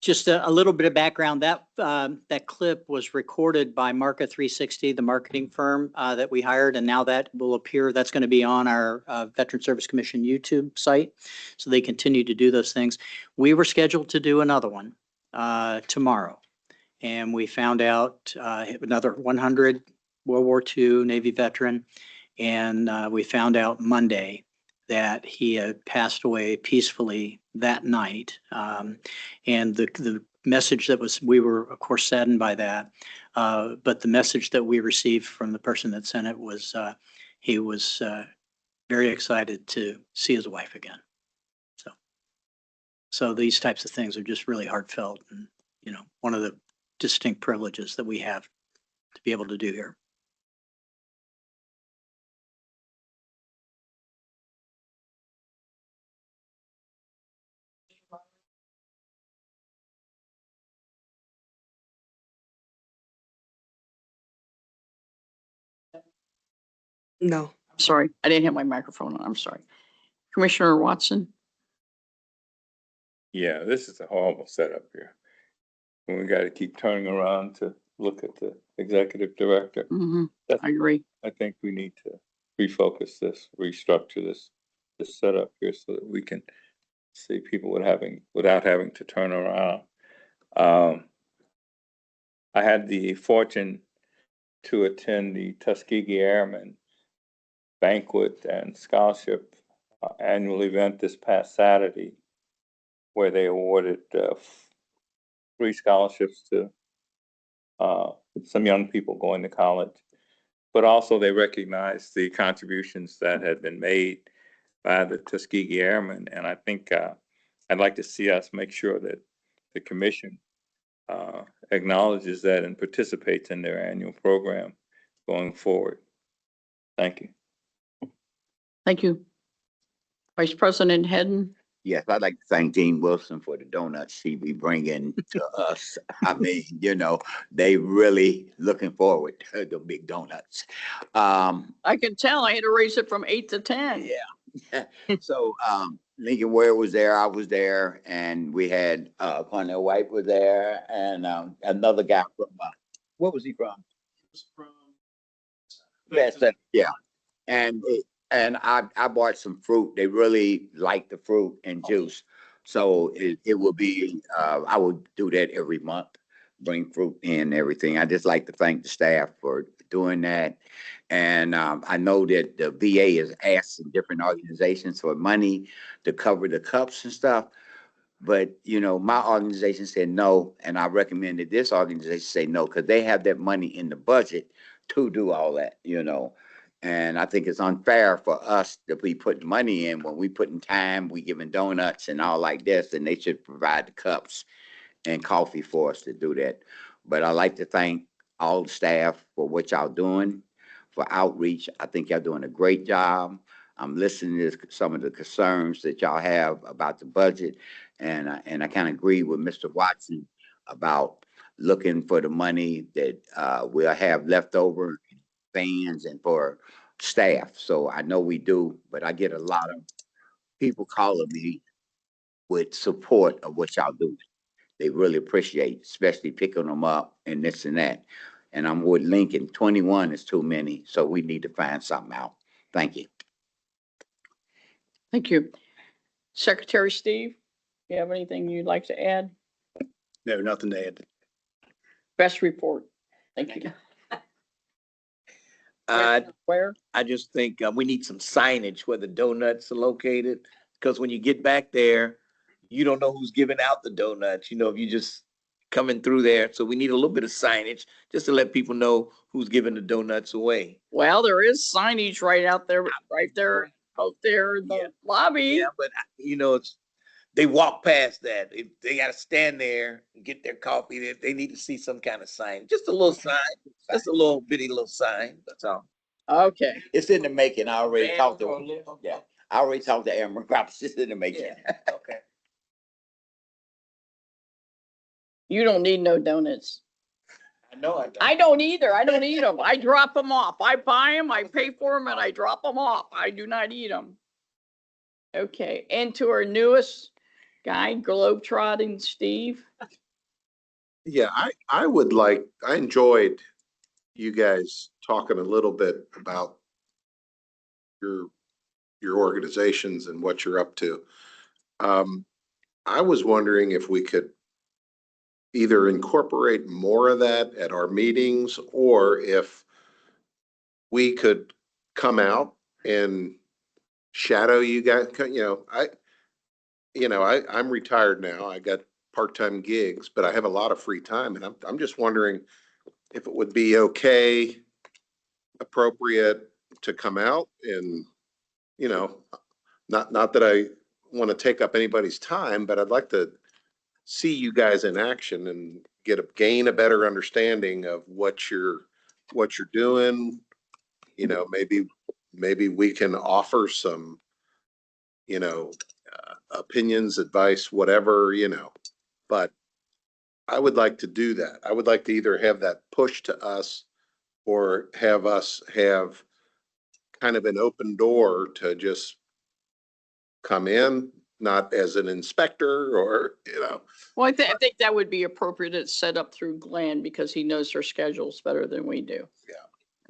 just a little bit of background. That clip was recorded by Marca 360, the marketing firm that we hired, and now that will appear. That's going to be on our Veteran Service Commission YouTube site, so they continue to do those things. We were scheduled to do another one tomorrow, and we found out another 100 World War II Navy veteran, and we found out Monday that he had passed away peacefully that night. And the message we were of course saddened by that, but the message that we received from the person that sent it was he was very excited to see his wife again. So these types of things are just really heartfelt, and one of the distinct privileges that we have to be able to do here. No. Sorry, I didn't have my microphone on. I'm sorry. Commissioner Watson? Yeah, this is a horrible setup here. And we got to keep turning around to look at the executive director. Mm-hmm. I agree. I think we need to refocus this, restructure this setup here so that we can see people without having to turn around. I had the fortune to attend the Tuskegee Airmen banquet and scholarship annual event this past Saturday, where they awarded 3 scholarships to some young people going to college, but also they recognized the contributions that had been made by the Tuskegee Airmen. And I think I'd like to see us make sure that the commission acknowledges that and participates in their annual program going forward. Thank you. Thank you. Vice President Hedden? Yes, I'd like to thank Dean Wilson for the donuts she be bringing to us. I mean, they really looking forward to the big donuts. I can tell I had to raise it from 8 to 10. Yeah. So Lincoln Ware was there, I was there, and we had Cornell White was there, and another guy from what was he from? Yeah. And I bought some fruit. They really like the fruit and juice. So it will be, I will do that every month, bring fruit in and everything. I just like to thank the staff for doing that. And I know that the VA is asking different organizations for money to cover the cups and stuff. But, my organization said no, and I recommended this organization say no, because they have that money in the budget to do all that, And I think it's unfair for us to be putting money in when we putting time, we giving donuts and all like this, and they should provide the cups and coffee for us to do that. But I'd like to thank all the staff for what y'all doing for outreach. I think y'all doing a great job. I'm listening to some of the concerns that y'all have about the budget, and I kind of agree with Mr. Watson about looking for the money that we'll have left over fans and for staff. So I know we do, but I get a lot of people calling me with support of what y'all do. They really appreciate, especially picking them up and this and that. And I'm with Lincoln. 21 is too many, so we need to find something out. Thank you. Thank you. Secretary Steve, you have anything you'd like to add? No, nothing to add. Best report. Thank you. Uh, Where? I just think we need some signage where the donuts are located Because when you get back there, you don't know who's giving out the donuts, you know, if you just coming through there. So we need a little bit of signage just to let people know who's giving the donuts away. Well, there is signage right out there, right there, out there in Yeah. the lobby. Yeah, but you know, they walk past that. They gotta stand there and get their coffee. They need to see some kind of sign, just a little sign, just a little bitty little sign, that's all. Okay. It's in the making. I already Band talked or a to, little- yeah, I already talked to Aaron Roberts. It's in the making. Yeah, okay. You don't need no donuts. I know I don't. I don't either. I don't eat them. I drop them off. I buy them, I pay for them, and I drop them off. I do not eat them. Okay, and to our newest guy, Globetrotting Steve. Yeah, I enjoyed you guys talking a little bit about your, your organizations and what you're up to. I was wondering if we could either incorporate more of that at our meetings, or if we could come out and shadow you guys. I'm retired now. I got part-time gigs, but I have a lot of free time, and I'm just wondering if it would be okay, appropriate to come out and, not that I want to take up anybody's time, but I'd like to see you guys in action and gain a better understanding of what you're doing. Maybe we can offer some, opinions, advice, whatever, but I would like to do that. I would like to either have that push to us, or have us have kind of an open door to just come in, not as an inspector or, Well, I think that would be appropriate to set up through Glenn because he knows their schedules better than we do. Yeah.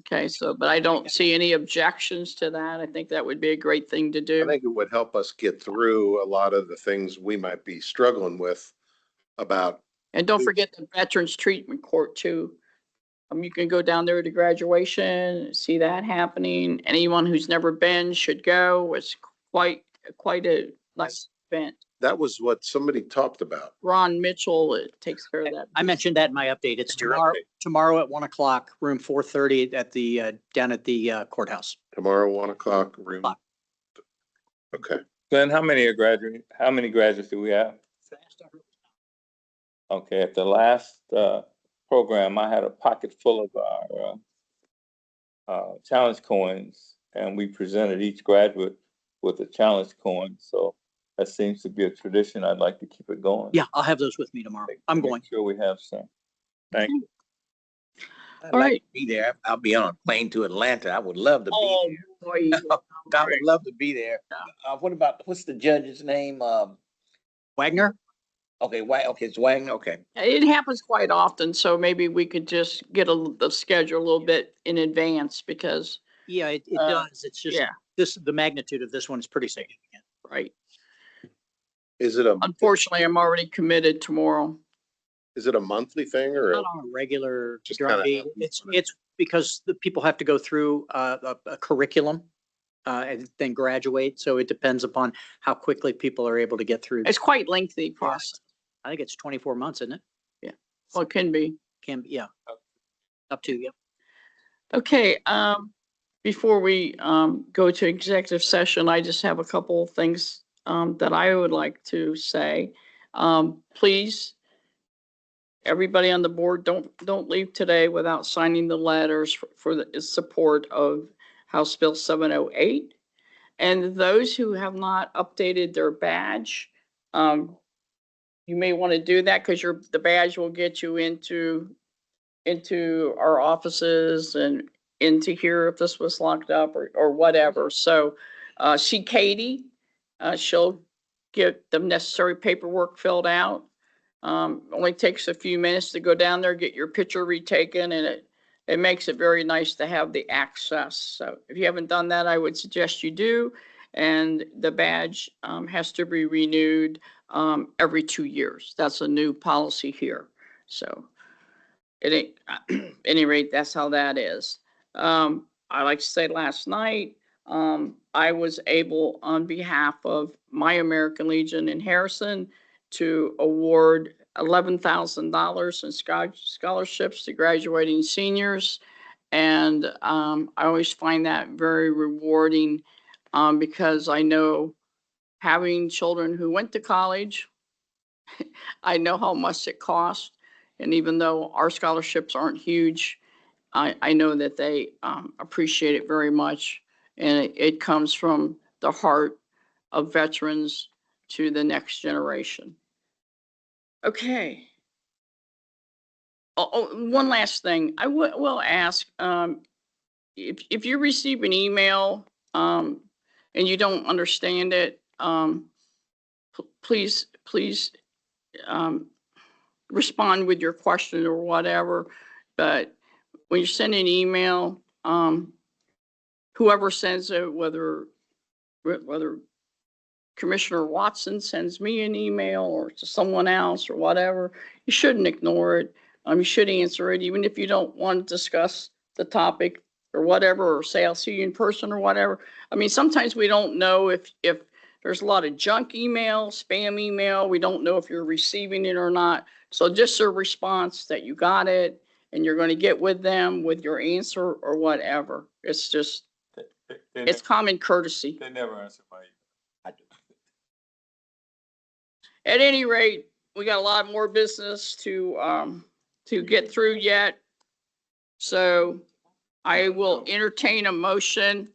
Okay, so, but I don't see any objections to that. I think that would be a great thing to I do. think it would help us get through a lot of the things we might be struggling with about. And don't forget the Veterans Treatment Court too. You can go down there to graduation, see that happening. Anyone who's never been should go. It's quite a nice event. That was what somebody talked about. Ron Mitchell takes care of that. I mentioned that in my update. It's Your tomorrow, update. tomorrow at 1:00, room 430 at the, down at the courthouse. Tomorrow, 1:00, room. O'clock. Okay. Glenn, how many graduates do we have? Okay, at the last, program, I had a pocket full of our, challenge coins, and we presented each graduate with a challenge coin. So that seems to be a tradition. I'd like to keep it going. Yeah, I'll have those with me tomorrow. I'm going. Make sure we have some. Thank you. I'd All like right. to be there. I'll be on a plane to Atlanta. I would love to be Oh, boy. there. I would love to be there. What's the judge's name? Wagner? Okay, it's Wang, okay. It happens quite often, so maybe we could just get the schedule a little bit in advance because, Yeah, it does. It's just, yeah, the magnitude of this one is pretty significant. right. Is it a Unfortunately, I'm already committed tomorrow. monthly thing or? Not on a regular Just kinda drumbeat. happens It's, when it- it's because the people have to go through a curriculum and then graduate. So it depends upon how quickly people are able to get through. It's quite lengthy process. I think it's 24 months, isn't it? Well, it can be. Can be, yeah. Up to, yeah. Okay, before we go to executive session, I just have a couple of things that I would like to say. Please, everybody on the board, don't leave today without signing the letters for the support of House Bill 708. And those who have not updated their badge, you may want to do that because the badge will get you into our offices and into here if this was locked up or whatever. So see Katie, she'll get the necessary paperwork filled out. Only takes a few minutes to go down there, get your picture retaken, and it makes it very nice to have the access. So if you haven't done that, I would suggest you do. And the badge has to be renewed every 2 years. That's a new policy here. So at any rate, that's how that is. I like to say last night, I was able, on behalf of my American Legion in Harrison, to award $11,000 in scholarships to graduating seniors. And I always find that very rewarding because I know having children who went to college, I know how much it costs. And even though our scholarships aren't huge, I know that they appreciate it very much. And it comes from the heart of veterans to the next generation. Okay. One last thing. I will ask, if you receive an email and you don't understand it, please respond with your question or whatever. But when you send an email, whoever sends it, whether Commissioner Watson sends me an email or to someone else or whatever, you shouldn't ignore it. You should answer it, even if you don't want to discuss the topic or whatever, or say, I'll see you in person or whatever. I mean, sometimes we don't know if there's a lot of junk email, spam email. We don't know if you're receiving it or not. So just a response that you got it and you're going to get with them with your answer or whatever. It's just, it's common courtesy. They never answer my email. At any rate, we got a lot more business to get through yet. So I will entertain a motion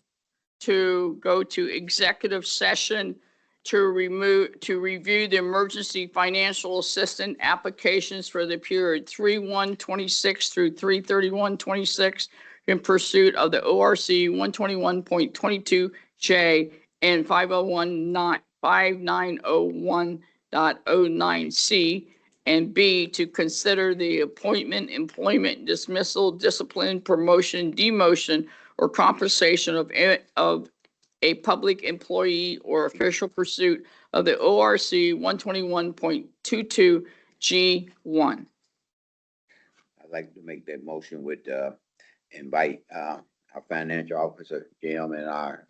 to go to executive session to review the emergency financial assistance applications for the period 3/1/26 through 3/31/26 in pursuit of the ORC 121.22J and 5901.09C, and B, to consider the appointment, employment, dismissal, discipline, promotion, demotion, or compensation of a public employee or official pursuit of the ORC 121.22G1. I'd like to make that motion with, invite, our financial officer, Jim, and our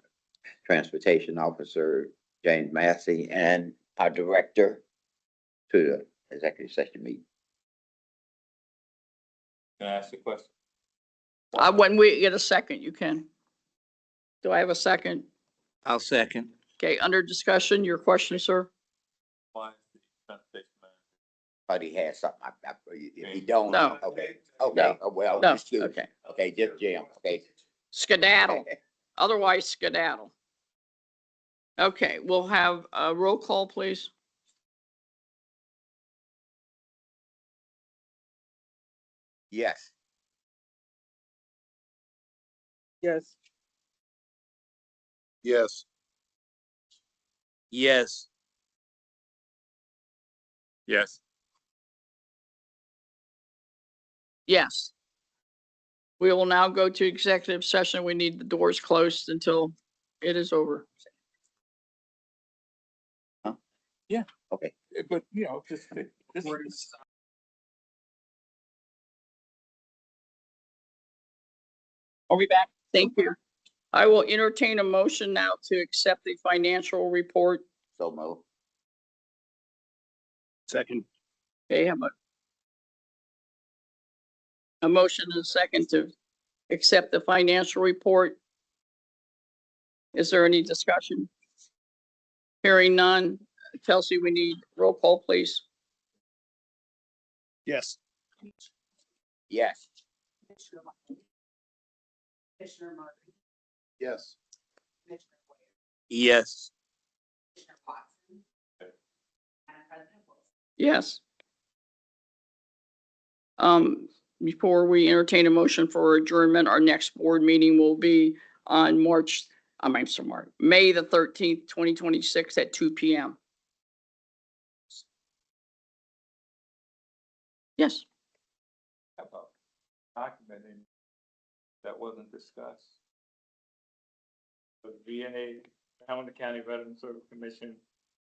transportation officer, James Massey, and our director to the executive session meeting. Can I ask a question? When we get a second, you can. Do I have a second? I'll second. Okay, under discussion, your question, sir? Why is the transportation manager? But he has something, if he don't. No. Okay, No. okay, oh, well, No, just curious. okay. Okay, just Jim, okay. Skedaddle, otherwise skedaddle. Okay, we'll have a roll call, please. Yes. Yes. Yes. Yes. Yes. Yes. We will now go to executive session. We need the doors closed until it is over. Yeah. Okay. But, you know, just, this is. Are we back? Thank you. I will entertain a motion now to accept the financial report. So move. Second. Okay, how about a motion and a second to accept the financial report? Is there any discussion? Hearing none. Kelsey, we need roll call, please. Yes. Yes. Commissioner Murphy, Yes. Commissioner Ware, Yes. Commissioner Watson, and President Wilson. Yes. Before we entertain a motion for adjournment, our next board meeting will be on May the 13th, 2026 at 2 p.m. Yes. How about documenting that wasn't discussed? The VA, Hamilton County Veteran Service Commission,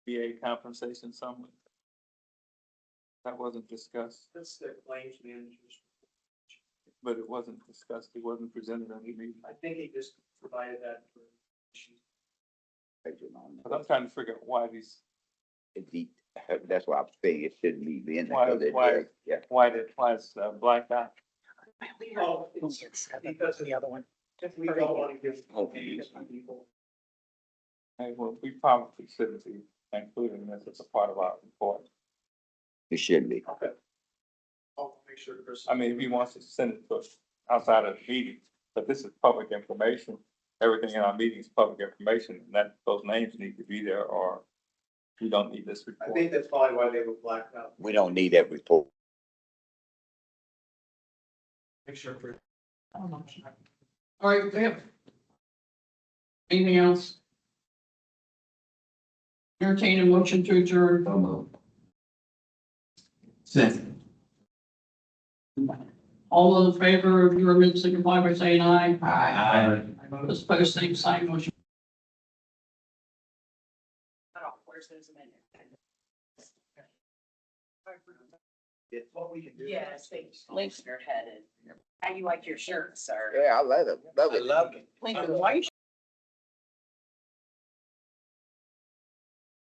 VA compensation summary. That wasn't discussed, That's the claims managers. but it wasn't discussed. It wasn't presented at the meeting. I think he just provided that for Cause I'm trying to figure out why these, That's why I'm saying it shouldn't be in there. Why- 'cause it why- is, yeah. why it's blacked out. Oh, because The other one. we don't want to give. Okay. People. Hey, well, we probably shouldn't be including this as a part of our report. It should be. Okay. I'll make sure the person. I mean, if he wants to send it to us outside of the meeting, but this is public information. Everything in our meeting is public information, and that, those names need to be there, or we don't need this I report. think that's probably why they were blacked out. We don't need that report. Make sure for. All right, we have. Anything else? Entertain a motion to adjourn. Second. All those in favor of adjournment signify by saying aye. Aye. Those opposed, same sign, motion. Where's those amendments? What we can do. Yes, Links. Your head. How you like your shirt, sir? Yeah, I love it. Love it. I love it. Lincoln, why you